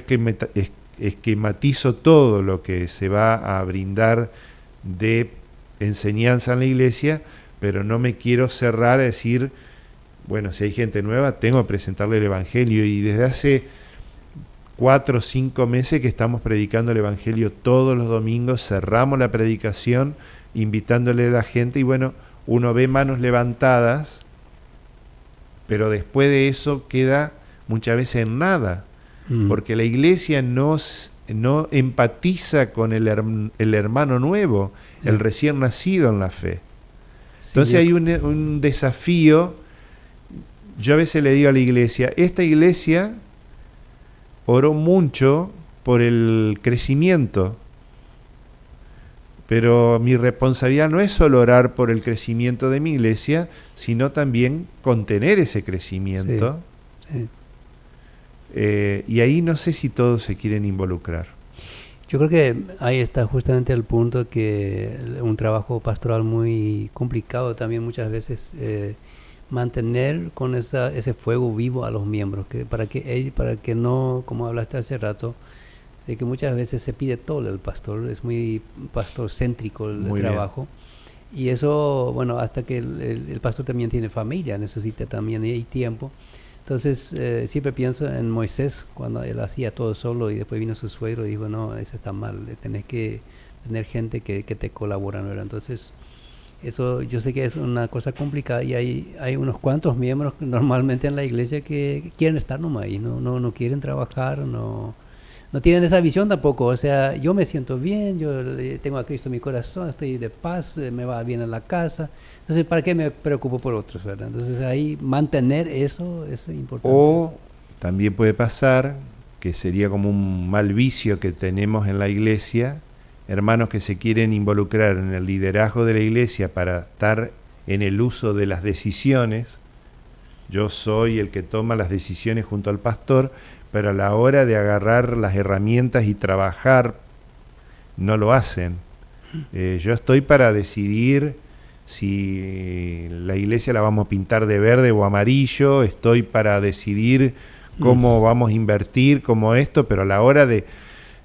B: esquematizo todo lo que se va a brindar de enseñanza en la iglesia, pero no me quiero cerrar a decir, bueno, si hay gente nueva, tengo que presentarle el Evangelio. Y desde hace 4 o 5 meses que estamos predicando el Evangelio todos los domingos, cerramos la predicación invitándole a la gente y bueno, uno ve manos levantadas, pero después de eso queda muchas veces en nada. Porque la iglesia no empatiza con el hermano nuevo, el recién nacido en la fe. Entonces hay un desafío. Yo a veces le digo a la iglesia, esta iglesia oro mucho por el crecimiento, pero mi responsabilidad no es solo orar por el crecimiento de mi iglesia, sino también contener ese crecimiento.
A: Sí.
B: Y ahí no sé si todos se quieren involucrar.
A: Yo creo que ahí está justamente el punto, que un trabajo pastoral muy complicado también muchas veces, mantener con ese fuego vivo a los miembros, para que no, como hablaste hace rato, de que muchas veces se pide todo el pastor, es muy pastor-céntrico el
B: Muy
A: trabajo. Bien. Y eso, bueno, hasta que el pastor también tiene familia, necesita también y tiempo. Entonces, siempre pienso en Moisés, cuando él hacía todo solo y después vino su suegro y dijo, no, eso está mal, tenés que tener gente que te colabora, ¿no? Entonces, eso yo sé que es una cosa complicada, y hay unos cuantos miembros normalmente en la iglesia que quieren estar nomás ahí, no quieren trabajar, no tienen esa visión tampoco. O sea, yo me siento bien, yo tengo a Cristo en mi corazón, estoy de paz, me va bien en la casa. Entonces, ¿para qué me preocupo por otros, verdad? Entonces, ahí mantener eso es importante.
B: O también puede pasar, que sería como un mal vicio que tenemos en la iglesia, hermanos que se quieren involucrar en el liderazgo de la iglesia para estar en el uso de las decisiones. Yo soy el que toma las decisiones junto al pastor, pero a la hora de agarrar las herramientas y trabajar, no lo hacen. Yo estoy para decidir si la iglesia la vamos a pintar de verde o amarillo, estoy para decidir cómo vamos a invertir, cómo esto, pero a la hora de...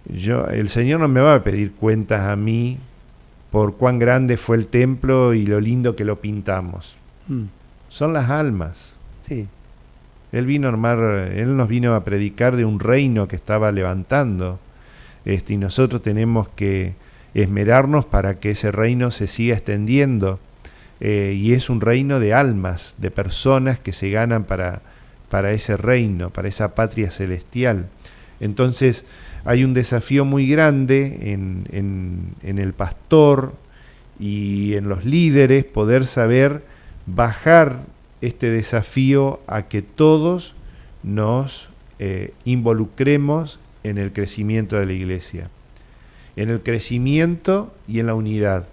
B: el Señor no me va a pedir cuentas a mí por cuán grande fue el templo y lo lindo que lo pintamos. Son las almas.
A: Sí.
B: Él nos vino a predicar de un reino que estaba levantando, y nosotros tenemos que esmerarnos para que ese reino se siga extendiendo, y es un reino de almas, de personas que se ganan para ese reino, para esa patria celestial. Entonces hay un desafío muy grande en el pastor y en los líderes, poder saber bajar este desafío a que todos nos involucremos en el crecimiento de la iglesia, en el crecimiento y en la unidad,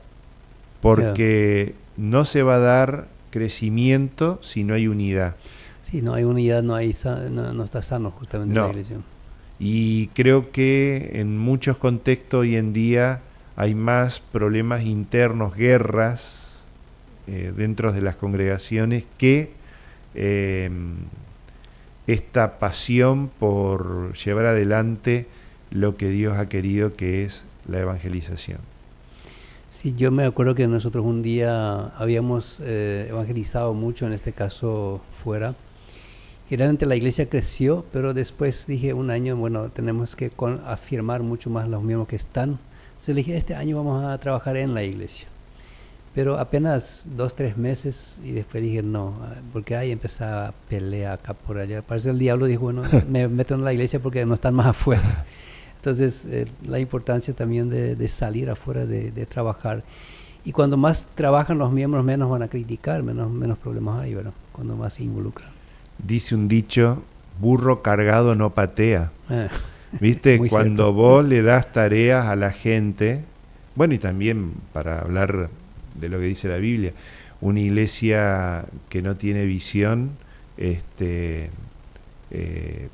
B: porque no se va a dar crecimiento si no hay unidad.
A: Sí, no hay unidad, no está sano justamente la iglesia.
B: Y creo que en muchos contextos hoy en día hay más problemas internos, guerras dentro de las congregaciones, que esta pasión por llevar adelante lo que Dios ha querido, que es la evangelización.
A: Sí, yo me acuerdo que nosotros un día habíamos evangelizado mucho, en este caso fuera, y realmente la iglesia creció, pero después dije un año, bueno, tenemos que afirmar mucho más los miembros que están. Entonces le dije, este año vamos a trabajar en la iglesia. Pero apenas 2-3 meses, y después dije no, porque ahí empezaba a pelear acá por allá. Parece que el diablo dijo, bueno, me meto en la iglesia porque no están más afuera. Entonces, la importancia también de salir afuera, de trabajar. Y cuando más trabajan los miembros, menos van a criticar, menos problemas hay, ¿verdad? Cuando más se involucran.
B: Dice un dicho, burro cargado no patea. ¿Viste? Cuando
A: cierto.
B: Vos le das tareas a la gente, bueno, y también para hablar de lo que dice la Biblia, una iglesia que no tiene visión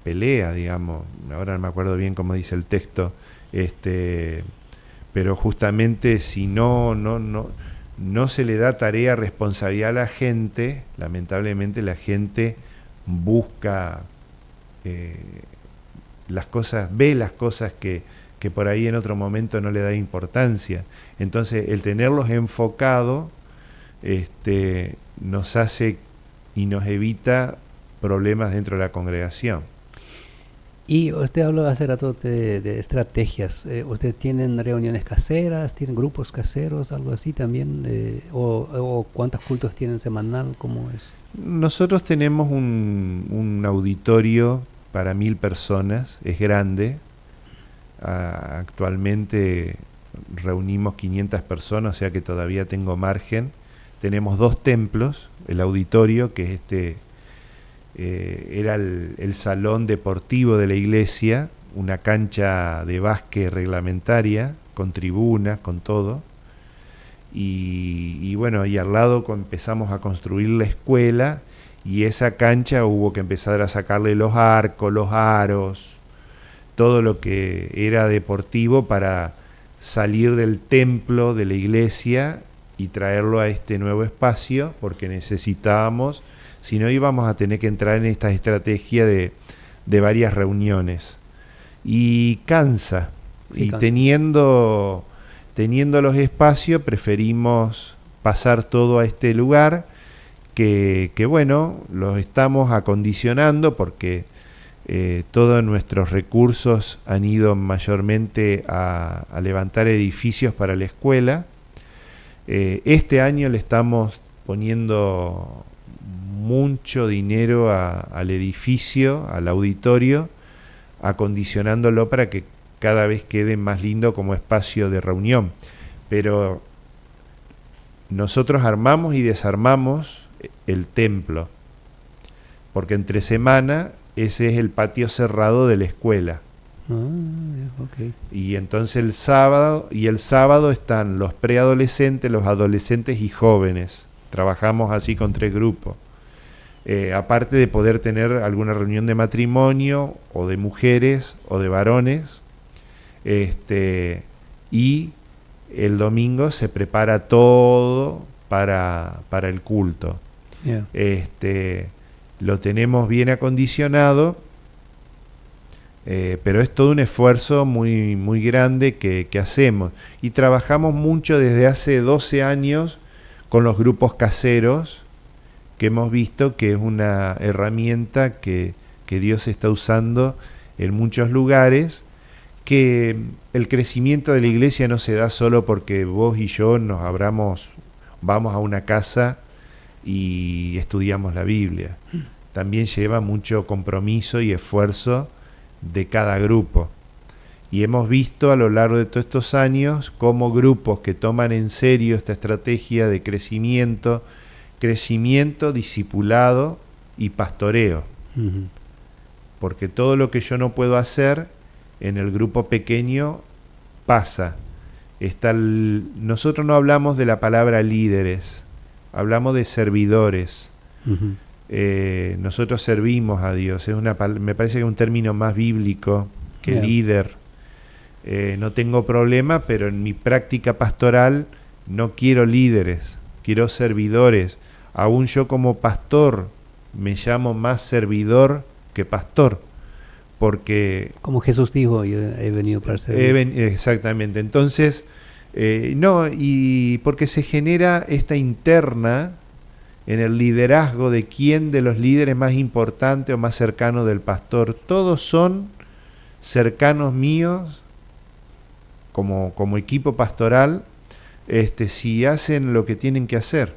B: pelea, digamos. Ahora no me acuerdo bien cómo dice el texto, pero justamente si no se le da tarea, responsabilidad a la gente, lamentablemente la gente busca las cosas, ve las cosas que por ahí en otro momento no le da importancia. Entonces el tenerlos enfocados nos hace y nos evita problemas dentro de la congregación.
A: Y usted habló hace rato de estrategias. ¿Ustedes tienen reuniones caseras, tienen grupos caseros, algo así también? ¿O cuántos cultos tienen semanal? ¿Cómo es?
B: Nosotros tenemos un auditorio para 1000 personas, es grande. Actualmente reunimos 500 personas, o sea que todavía tengo margen. Tenemos 2 templos, el auditorio, que es era el salón deportivo de la iglesia, una cancha de básquet reglamentaria, con tribunas, con todo. Y bueno, y al lado empezamos a construir la escuela, y esa cancha hubo que empezar a sacarle los arcos, los aros, todo lo que era deportivo para salir del templo de la iglesia y traerlo a este nuevo espacio, porque necesitábamos, si no íbamos a tener que entrar en esta estrategia de varias reuniones. Y cansa,
A: Sí,
B: y
A: cansa.
B: teniendo los espacios preferimos pasar todo a este lugar que bueno, los estamos acondicionando porque todos nuestros recursos han ido mayormente a levantar edificios para la escuela. Este año le estamos poniendo mucho dinero al edificio, al auditorio, acondicionándolo para que cada vez quede más lindo como espacio de reunión. Pero nosotros armamos y desarmamos el templo, porque entre semana ese es el patio cerrado de la escuela.
A: Okay.
B: Y entonces el sábado están los preadolescentes, los adolescentes y jóvenes. Trabajamos así con 3 grupos. Aparte de poder tener alguna reunión de matrimonio, o de mujeres, o de varones. Y el domingo se prepara todo para el culto.
A: Yeah.
B: Lo tenemos bien acondicionado, pero es todo un esfuerzo muy, muy grande que hacemos. Y trabajamos mucho desde hace 12 años con los grupos caseros, que hemos visto que es una herramienta que Dios está usando en muchos lugares, que el crecimiento de la iglesia no se da solo porque vos y yo vamos a una casa y estudiamos la Biblia. También lleva mucho compromiso y esfuerzo de cada grupo. Y hemos visto a lo largo de todos estos años cómo grupos que toman en serio esta estrategia de crecimiento, discipulado y pastoreo.
A: Uh-huh.
B: Porque todo lo que yo no puedo hacer en el grupo pequeño pasa. Nosotros no hablamos de la palabra líderes, hablamos de servidores.
A: Uh-huh.
B: Nosotros servimos a Dios. Me parece que es un término más bíblico que
A: Yeah.
B: líder. No tengo problema, pero en mi práctica pastoral no quiero líderes, quiero servidores. Aún yo como pastor me llamo más servidor que pastor, porque
A: Como Jesús dijo, yo he venido para servir.
B: exactamente. Entonces, y porque se genera esta interna en el liderazgo de quién de los líderes más importante o más cercano del pastor. Todos son cercanos míos como equipo pastoral, si hacen lo que tienen que hacer.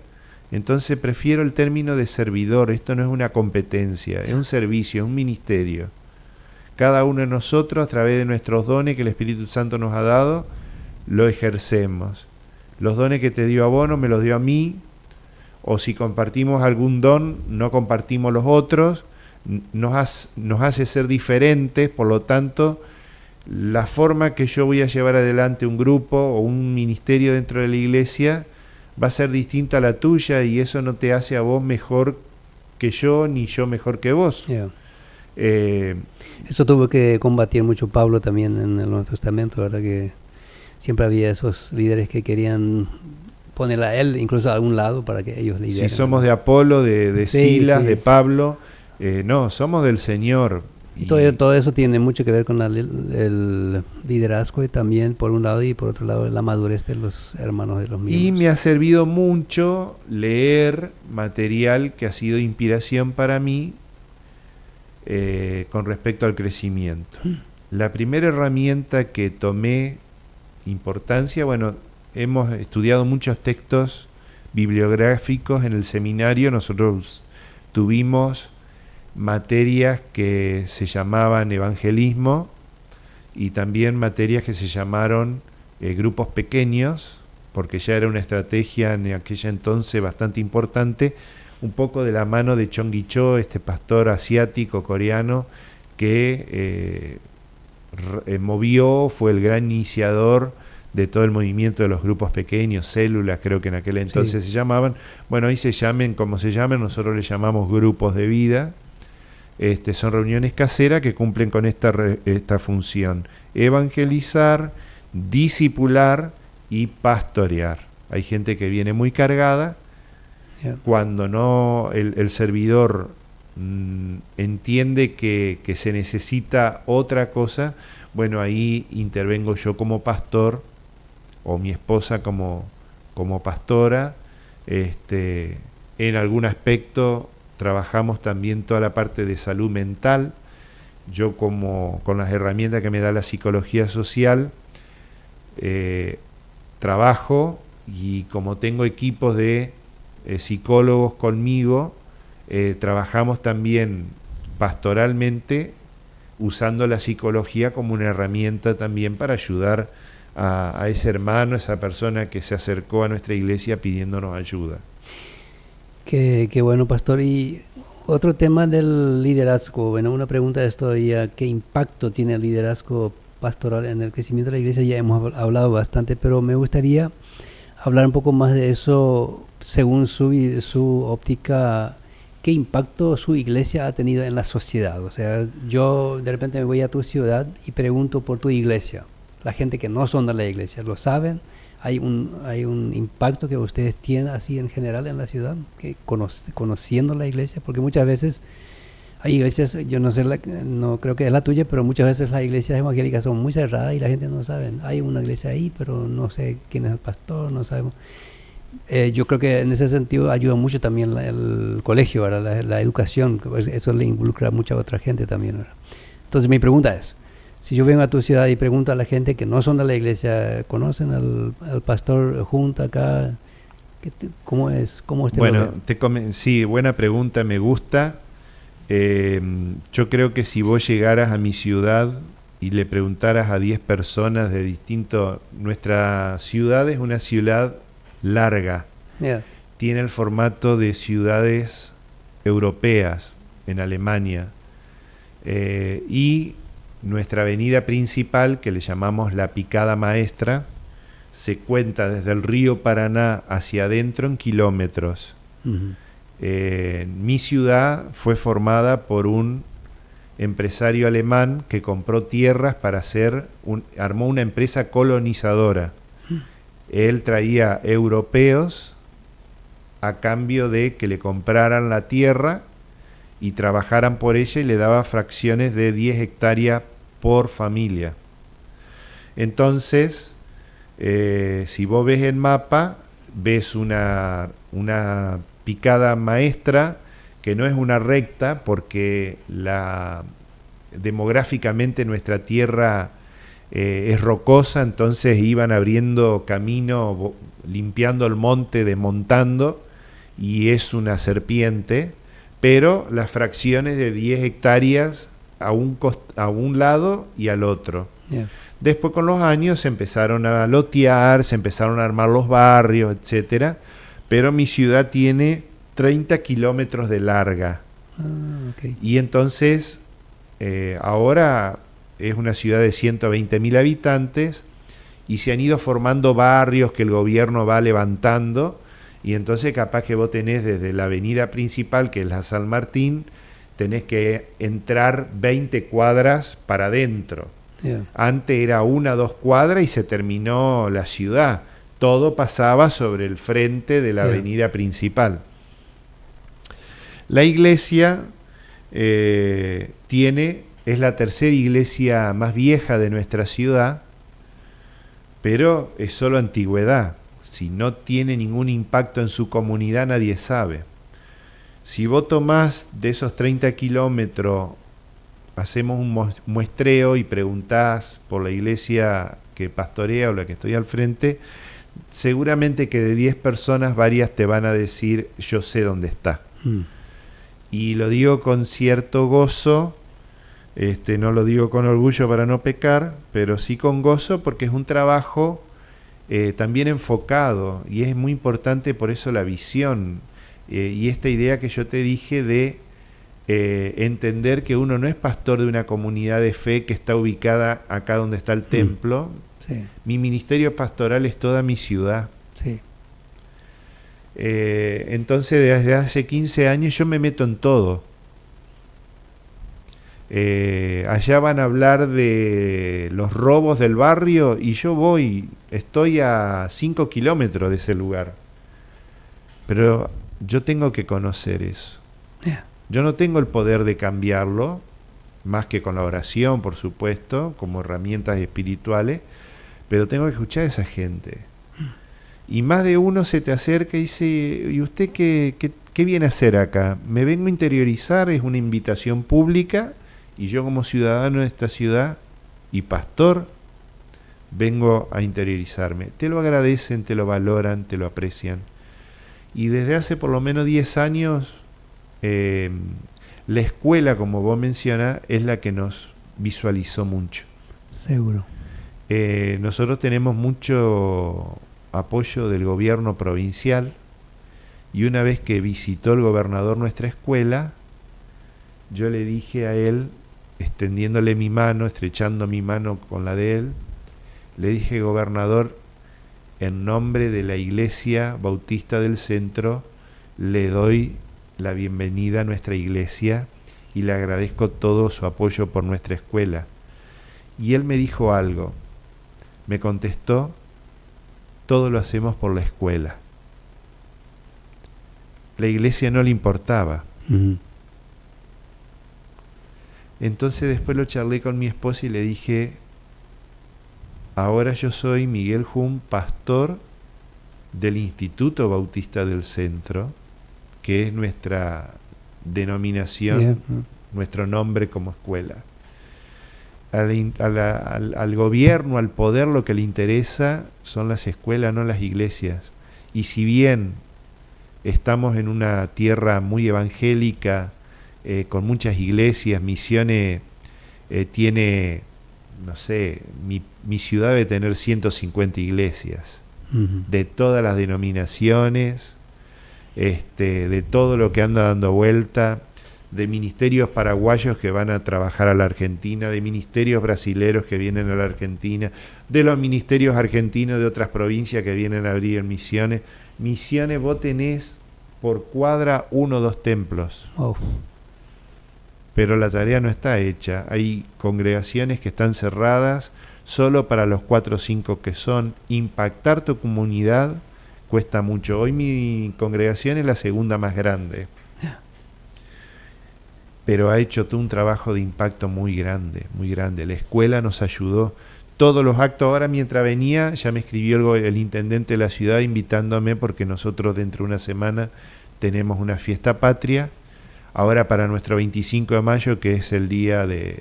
B: Entonces prefiero el término de servidor. Esto no es una competencia, es un servicio, es un ministerio. Cada uno de nosotros, a través de nuestros dones que el Espíritu Santo nos ha dado, lo ejercemos. Los dones que te dio a vos no me los dio a mí, o si compartimos algún don, no compartimos los otros, nos hace ser diferentes. Por lo tanto, la forma que yo voy a llevar adelante un grupo o un ministerio dentro de la iglesia va a ser distinta a la tuya, y eso no te hace a vos mejor que yo, ni yo mejor que vos.
A: Yeah. Eso tuvo que combatir mucho Pablo también en el Nuevo Testamento, ¿verdad? Que siempre había esos líderes que querían poner a él incluso a algún lado para que ellos lideren.
B: Si somos de Apolo, de
A: Sí,
B: Silas,
A: sí.
B: de Pablo, no, somos del Señor.
A: Y todo eso tiene mucho que ver con el liderazgo, y también por un lado, y por otro lado la madurez de los hermanos, de los miembros.
B: Y me ha servido mucho leer material que ha sido inspiración para mí con respecto al crecimiento. La primera herramienta que tomé importancia, hemos estudiado muchos textos bibliográficos en el seminario. Nosotros tuvimos materias que se llamaban evangelismo, y también materias que se llamaron grupos pequeños, porque ya era una estrategia en aquella entonces bastante importante un poco de la mano de Chonggi Cho, este pastor asiático coreano que movió, fue el gran iniciador de todo el movimiento de los grupos pequeños, células, creo que en aquel entonces se llamaban. Bueno, ahí se llamen como se llamen, nosotros le llamamos grupos de vida. Son reuniones caseras que cumplen con esta función: evangelizar, discipular y pastorear. Hay gente que viene muy cargada. Cuando no el servidor entiende que se necesita otra cosa, bueno, ahí intervengo yo como pastor o mi esposa como pastora. En algún aspecto trabajamos también toda la parte de salud mental. Yo con las herramientas que me da la psicología social, trabajo, y como tengo equipos de psicólogos conmigo, trabajamos también pastoralmente usando la psicología como una herramienta también para ayudar a ese hermano, a esa persona que se acercó a nuestra iglesia pidiéndonos ayuda.
A: Qué bueno, pastor. Y otro tema del liderazgo. Bueno, una pregunta de esto todavía: ¿qué impacto tiene el liderazgo pastoral en el crecimiento de la iglesia? Ya hemos hablado bastante, pero me gustaría hablar un poco más de eso según su óptica. ¿Qué impacto su iglesia ha tenido en la sociedad? O sea, yo de repente me voy a tu ciudad y pregunto por tu iglesia. La gente que no son de la iglesia, ¿lo saben? ¿Hay un impacto que ustedes tienen así en general en la ciudad, que conociendo la iglesia? Porque muchas veces hay iglesias, yo no sé, no creo que es la tuya, pero muchas veces las iglesias evangélicas son muy cerradas y la gente no sabe. Hay una iglesia ahí, pero no sé quién es el pastor, no sabemos. Yo creo que en ese sentido ayuda mucho también el colegio, ¿verdad? La educación, pues eso le involucra a mucha otra gente también, ¿verdad? Entonces mi pregunta es, si yo vengo a tu ciudad y pregunto a la gente que no son de la iglesia, ¿conocen al pastor Junta acá? ¿Cómo es? ¿Cómo usted
B: bueno,
A: lo ve?
B: Sí, buena pregunta, me gusta. Yo creo que si vos llegaras a mi ciudad y le preguntaras a 10 personas de distinto... Nuestra ciudad es una ciudad larga.
A: Yeah.
B: Tiene el formato de ciudades europeas en Alemania. Y nuestra avenida principal, que le llamamos la Picada Maestra, se cuenta desde el río Paraná hacia adentro en kilómetros.
A: Uh-huh.
B: Mi ciudad fue formada por un empresario alemán que compró tierras para armó una empresa colonizadora. Él traía europeos a cambio de que le compraran la tierra y trabajaran por ella, y le daba fracciones de 10 hectáreas por familia. Entonces, si vos ves el mapa, ves una picada maestra que no es una recta, porque demográficamente nuestra tierra es rocosa, entonces iban abriendo camino, limpiando el monte, desmontando, y es una serpiente, pero las fracciones de 10 hectáreas a un lado y al otro.
A: Yeah.
B: Después, con los años, se empezaron a lotear, se empezaron a armar los barrios, etcétera, pero mi ciudad tiene 30 kilómetros de larga.
A: Okay.
B: Y entonces ahora es una ciudad de 120.000 habitantes, y se han ido formando barrios que el gobierno va levantando, y entonces capaz que vos tenés desde la avenida principal, que es la San Martín, tenés que entrar 20 cuadras para adentro.
A: Yeah.
B: Antes era 1 o 2 cuadras y se terminó la ciudad. Todo pasaba sobre el frente de la avenida principal. La iglesia es la tercera iglesia más vieja de nuestra ciudad, pero es solo antigüedad. Si no tiene ningún impacto en su comunidad, nadie sabe. Si vos tomás de esos 30 kilómetros, hacemos un muestreo y preguntás por la iglesia que pastorea o la que estoy al frente, seguramente que de 10 personas, varias te van a decir: yo sé dónde está. Y lo digo con cierto gozo, no lo digo con orgullo para no pecar, pero sí con gozo, porque es un trabajo también enfocado, y es muy importante por eso la visión. Y esta idea que yo te dije de entender que uno no es pastor de una comunidad de fe que está ubicada acá donde está el templo.
A: Sí.
B: Mi ministerio pastoral es toda mi ciudad.
A: Sí.
B: Entonces desde hace 15 años yo me meto en todo. Allá van a hablar de los robos del barrio y yo estoy a 5 kilómetros de ese lugar. Pero yo tengo que conocer eso.
A: Yeah.
B: Yo no tengo el poder de cambiarlo, más que con la oración, por supuesto, como herramientas espirituales, pero tengo que escuchar a esa gente. Y más de uno se te acerca y dice, ¿y usted qué viene a hacer acá? Me vengo a interiorizar, es una invitación pública, y yo como ciudadano de esta ciudad y pastor, vengo a interiorizarme. Te lo agradecen, te lo valoran, te lo aprecian. Y desde hace por lo menos 10 años, la escuela, como vos mencionás, es la que nos visualizó mucho.
A: Seguro.
B: Nosotros tenemos mucho apoyo del gobierno provincial, y una vez que visitó el gobernador nuestra escuela, yo le dije a él, extendiéndole mi mano, estrechando mi mano con la de él, le dije: gobernador, en nombre de la Iglesia Bautista del Centro, le doy la bienvenida a nuestra iglesia y le agradezco todo su apoyo por nuestra escuela. Y él me dijo algo, me contestó: todo lo hacemos por la escuela. La iglesia no le importaba.
A: Mm.
B: Entonces después lo charlé con mi esposa y le dije: ahora yo soy Miguel Jun, pastor del Instituto Bautista del Centro, que es nuestra denominación,
A: Yeah.
B: nuestro nombre como escuela. Al gobierno, al poder, lo que le interesa son las escuelas, no las iglesias. Y si bien estamos en una tierra muy evangélica, con muchas iglesias, Misiones tiene, no sé, mi ciudad debe tener 150 iglesias, de todas las denominaciones, de todo lo que anda dando vuelta, de ministerios paraguayos que van a trabajar a la Argentina, de ministerios brasileros que vienen a la Argentina, de los ministerios argentinos de otras provincias que vienen a abrir misiones. Misiones, vos tenés por cuadra 1 o 2 templos.
A: Oh.
B: Pero la tarea no está hecha. Hay congregaciones que están cerradas solo para los 4 o 5 que son. Impactar tu comunidad cuesta mucho. Hoy mi congregación es la segunda más grande. Pero ha hecho todo un trabajo de impacto muy grande, muy grande. La escuela nos ayudó. Todos los actos, ahora mientras venía, ya me escribió el intendente de la ciudad invitándome, porque nosotros dentro de una semana tenemos una fiesta patria. Ahora para nuestro 25 de mayo, que es el día el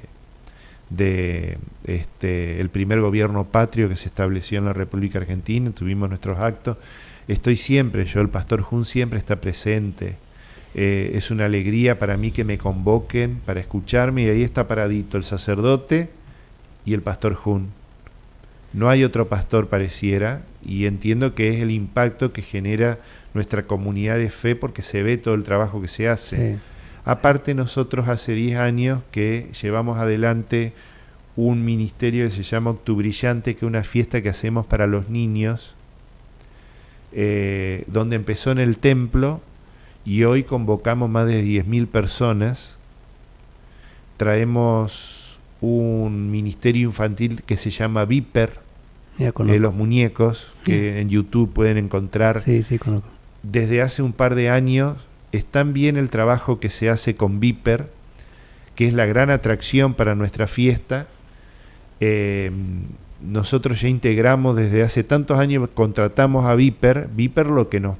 B: primer gobierno patrio que se estableció en la República Argentina, tuvimos nuestros actos. Estoy siempre, el pastor Jun siempre está presente. Es una alegría para mí que me convoquen para escucharme, y ahí está paradito el sacerdote y el pastor Jun. No hay otro pastor pareciera, y entiendo que es el impacto que genera nuestra comunidad de fe, porque se ve todo el trabajo que se hace. Sí. Aparte, nosotros hace 10 años que llevamos adelante un ministerio que se llama Octubrillante, que es una fiesta que hacemos para los niños, donde empezó en el templo, y hoy convocamos más de 10.000 personas. Traemos un ministerio infantil que se llama Viper, los muñecos, que en YouTube pueden encontrar.
A: Sí, conozco.
B: Desde hace un par de años es tan bien el trabajo que se hace con Viper, que es la gran atracción para nuestra fiesta. Nosotros ya integramos desde hace tantos años, contratamos a Viper. Viper lo que nos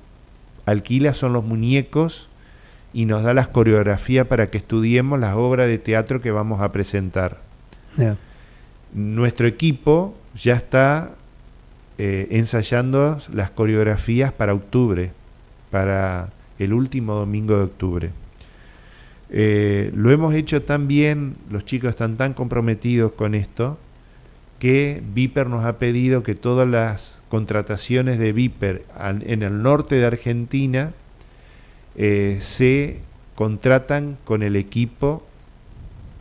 B: alquila son los muñecos y nos da las coreografías para que estudiemos las obras de teatro que vamos a presentar.
A: Yeah.
B: Nuestro equipo ya está ensayando las coreografías para octubre, para el último domingo de octubre. Lo hemos hecho tan bien, los chicos están tan comprometidos con esto, que Viper nos ha pedido que todas las contrataciones de Viper en el norte de Argentina se contratan con el equipo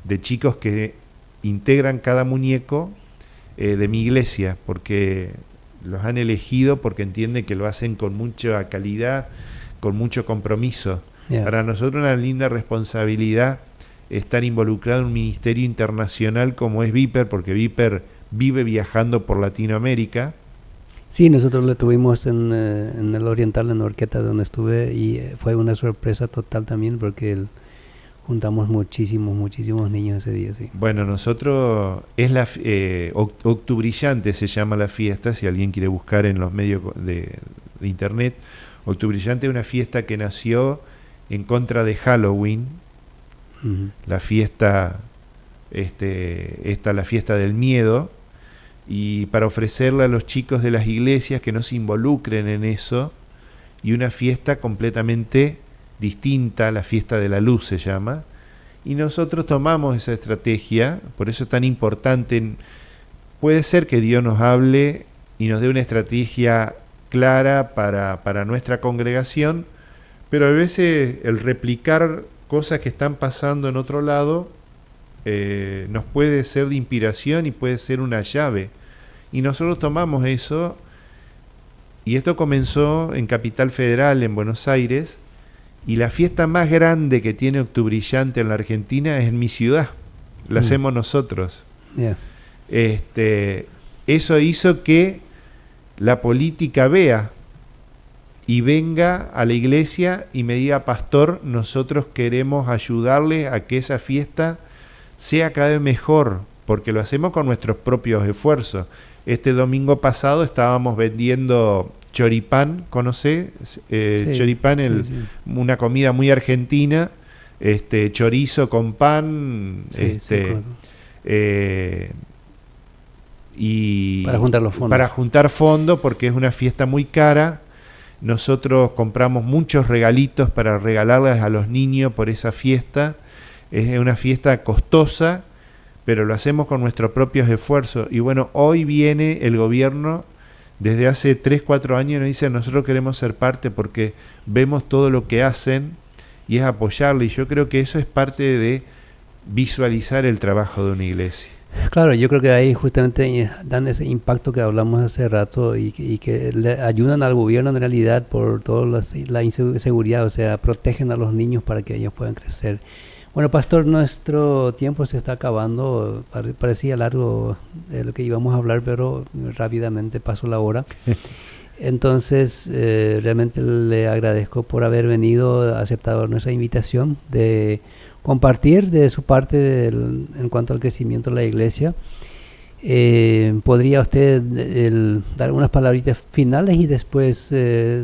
B: de chicos que integran cada muñeco de mi iglesia, porque los han elegido porque entienden que lo hacen con mucha calidad, con mucho compromiso.
A: Yeah.
B: Para nosotros una linda responsabilidad estar involucrado en un ministerio internacional como es Viper, porque Viper vive viajando por Latinoamérica.
A: Sí, nosotros lo tuvimos en el Oriental, en Orqueta, donde estuve, y fue una sorpresa total también, porque juntamos muchísimos niños ese día. Sí.
B: Bueno, nosotros, es la Octubrillante se llama la fiesta, si alguien quiere buscar en los medios de internet. Octubrillante es una fiesta que nació en contra de Halloween, la fiesta, la fiesta del miedo, y para ofrecerle a los chicos de las iglesias que no se involucren en eso, y una fiesta completamente distinta, la fiesta de la luz se llama, y nosotros tomamos esa estrategia, por eso es tan importante. Puede ser que Dios nos hable y nos dé una estrategia clara para nuestra congregación, pero a veces el replicar cosas que están pasando en otro lado nos puede ser de inspiración y puede ser una llave. Y nosotros tomamos eso, y esto comenzó en Capital Federal, en Buenos Aires, y la fiesta más grande que tiene Octubrillante en la Argentina es en mi ciudad. La hacemos nosotros.
A: Yeah.
B: Eso hizo que la política vea y venga a la iglesia y me diga: pastor, nosotros queremos ayudarle a que esa fiesta sea cada vez mejor, porque lo hacemos con nuestros propios esfuerzos. Este domingo pasado estábamos vendiendo choripán, ¿conocés?
A: Sí,
B: Choripán,
A: sí.
B: una comida muy argentina, chorizo con pan,
A: Sí, claro.
B: Y
A: para juntar los fondos.
B: Para juntar fondos, porque es una fiesta muy cara. Nosotros compramos muchos regalitos para regalarles a los niños por esa fiesta. Es una fiesta costosa, pero lo hacemos con nuestros propios esfuerzos. Y bueno, hoy viene el gobierno, desde hace 3-4 años, y nos dice: nosotros queremos ser parte porque vemos todo lo que hacen y es apoyarle. Y yo creo que eso es parte de visualizar el trabajo de una iglesia.
A: Claro, yo creo que ahí justamente dan ese impacto que hablamos hace rato y que le ayudan al gobierno en realidad por toda la inseguridad, o sea, protegen a los niños para que ellos puedan crecer. Bueno, pastor, nuestro tiempo se está acabando. Parecía largo de lo que íbamos a hablar, pero rápidamente pasó la hora. Entonces, realmente le agradezco por haber venido, aceptado nuestra invitación de compartir de su parte en cuanto al crecimiento de la iglesia. ¿Podría usted dar unas palabritas finales y después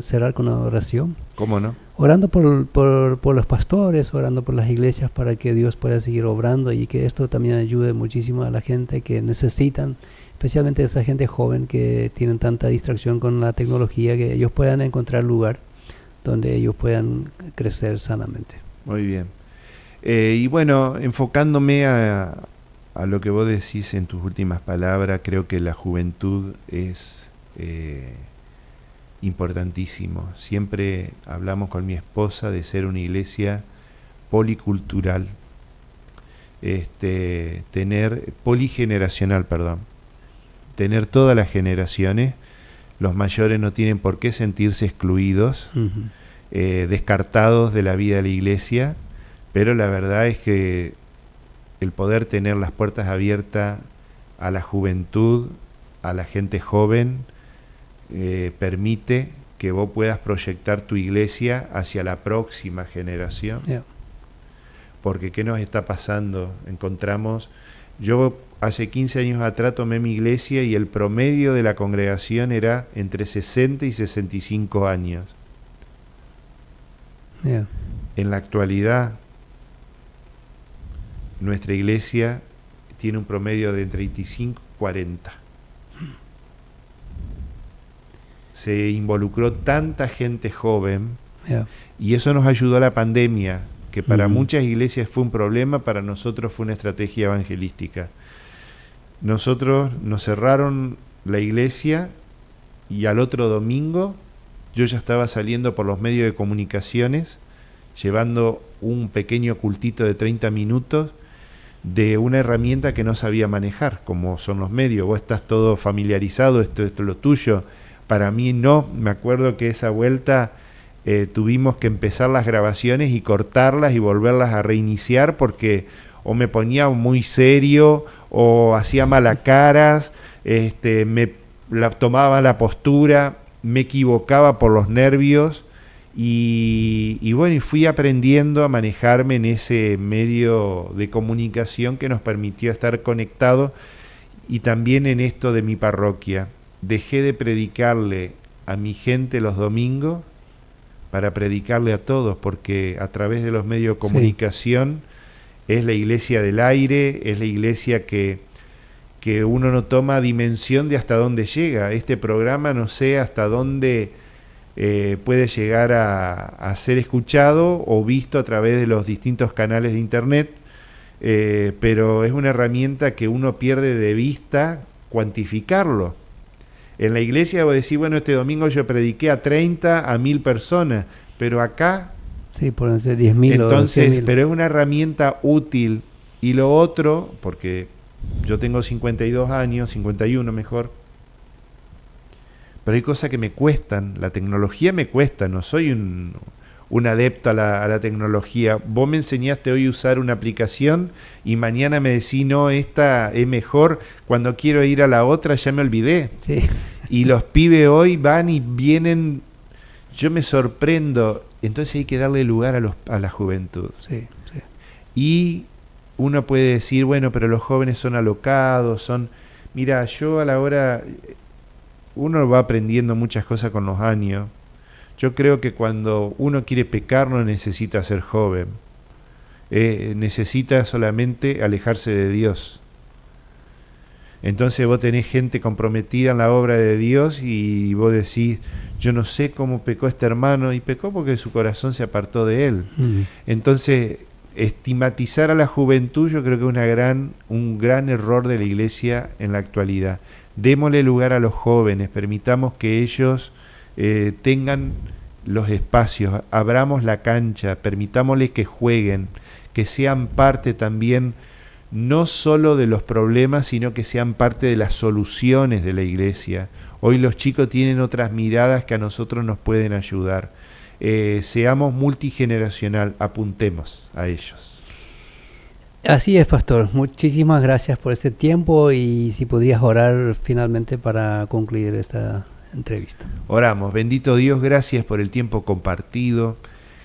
A: cerrar con una oración?
B: ¿Cómo no?
A: Orando por los pastores, orando por las iglesias para que Dios pueda seguir obrando y que esto también ayude muchísimo a la gente que necesitan, especialmente esa gente joven que tienen tanta distracción con la tecnología, que ellos puedan encontrar lugar donde ellos puedan crecer sanamente.
B: Muy bien. Y bueno, enfocándome a lo que vos decís en tus últimas palabras, creo que la juventud es importantísimo. Siempre hablamos con mi esposa de ser una iglesia policultural, poligeneracional, tener todas las generaciones. Los mayores no tienen por qué sentirse excluidos, descartados de la vida de la iglesia, pero la verdad es que el poder tener las puertas abiertas a la juventud, a la gente joven, permite que vos puedas proyectar tu iglesia hacia la próxima generación.
A: Yeah.
B: Porque ¿qué nos está pasando? Yo hace 15 años atrás tomé mi iglesia y el promedio de la congregación era entre 60 y 65 años.
A: Yeah.
B: En la actualidad, nuestra iglesia tiene un promedio de 35 y 40. Se involucró tanta gente joven,
A: Yeah.
B: y eso nos ayudó a la pandemia, que para muchas iglesias fue un problema, para nosotros fue una estrategia evangelística. Nosotros nos cerraron la iglesia y al otro domingo yo ya estaba saliendo por los medios de comunicaciones llevando un pequeño cultito de 30 minutos de una herramienta que no sabía manejar, como son los medios. Vos estás todo familiarizado, esto es lo tuyo. Para mí no. Me acuerdo que esa vuelta tuvimos que empezar las grabaciones y cortarlas y volverlas a reiniciar porque o me ponía muy serio o hacía malas caras, tomaba la postura, me equivocaba por los nervios y bueno, y fui aprendiendo a manejarme en ese medio de comunicación que nos permitió estar conectados. Y también en esto de mi parroquia, dejé de predicarle a mi gente los domingos para predicarle a todos, porque a través de los medios de comunicación es la iglesia del aire, es la iglesia que uno no toma dimensión de hasta dónde llega. Este programa no sé hasta dónde puede llegar a ser escuchado o visto a través de los distintos canales de internet, pero es una herramienta que uno pierde de vista cuantificarlo. En la iglesia vos decís, bueno, este domingo yo prediqué a 30, a 1000 personas, pero acá...
A: Sí, pueden ser 10.000
B: entonces,
A: o 100.000.
B: pero es una herramienta útil. Y lo otro, porque yo tengo 52 años, 51 mejor, pero hay cosas que me cuestan, la tecnología me cuesta, no soy un adepto a la tecnología. Vos me enseñaste hoy a usar una aplicación y mañana me decís, no, esta es mejor, cuando quiero ir a la otra ya me olvidé.
A: Sí.
B: Y los pibes hoy van y vienen, yo me sorprendo, entonces hay que darle lugar a la juventud.
A: Sí, sí.
B: Y uno puede decir, bueno, pero los jóvenes son alocados, mira, yo a la hora... Uno va aprendiendo muchas cosas con los años. Yo creo que cuando uno quiere pecar no necesita ser joven. Necesita solamente alejarse de Dios. Entonces vos tenés gente comprometida en la obra de Dios y vos decís, yo no sé cómo pecó este hermano, y pecó porque su corazón se apartó de él. Entonces, estigmatizar a la juventud yo creo que es un gran error de la iglesia en la actualidad. Démosle lugar a los jóvenes, permitamos que ellos tengan los espacios, abramos la cancha, permitámosles que jueguen, que sean parte también no solo de los problemas, sino que sean parte de las soluciones de la iglesia. Hoy los chicos tienen otras miradas que a nosotros nos pueden ayudar. Seamos multigeneracional, apuntemos a ellos.
A: Así es, pastor. Muchísimas gracias por este tiempo y si podías orar finalmente para concluir esta entrevista.
B: Oramos. Bendito Dios, gracias por el tiempo compartido.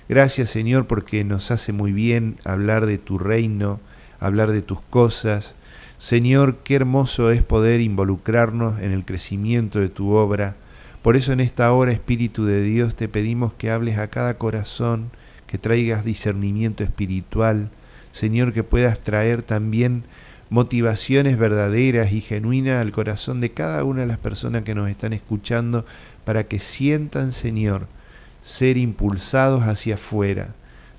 B: Gracias, Señor, porque nos hace muy bien hablar de tu reino, hablar de tus cosas. Señor, qué hermoso es poder involucrarnos en el crecimiento de tu obra. Por eso en esta hora, Espíritu de Dios, te pedimos que hables a cada corazón, que traigas discernimiento espiritual. Señor, que puedas traer también motivaciones verdaderas y genuinas al corazón de cada una de las personas que nos están escuchando, para que sientan, Señor, ser impulsados hacia afuera,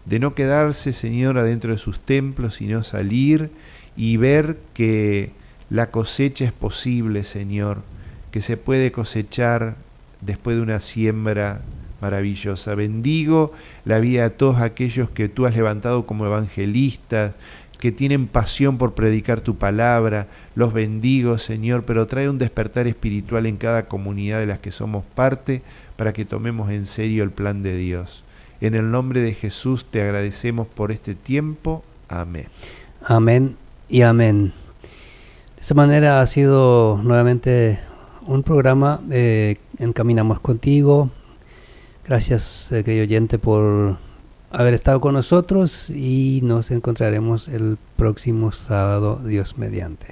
B: de no quedarse, Señor, adentro de sus templos, sino salir y ver que la cosecha es posible, Señor, que se puede cosechar después de una siembra maravillosa. Bendigo la vida de todos aquellos que tú has levantado como evangelistas, que tienen pasión por predicar tu palabra. Los bendigo, Señor, pero trae un despertar espiritual en cada comunidad de las que somos parte, para que tomemos en serio el plan de Dios. En el nombre de Jesús te agradecemos por este tiempo. Amén.
A: Amén y amén. De esa manera ha sido nuevamente un programa Encaminamos Contigo. Gracias, querido oyente, por haber estado con nosotros y nos encontraremos el próximo sábado, Dios mediante.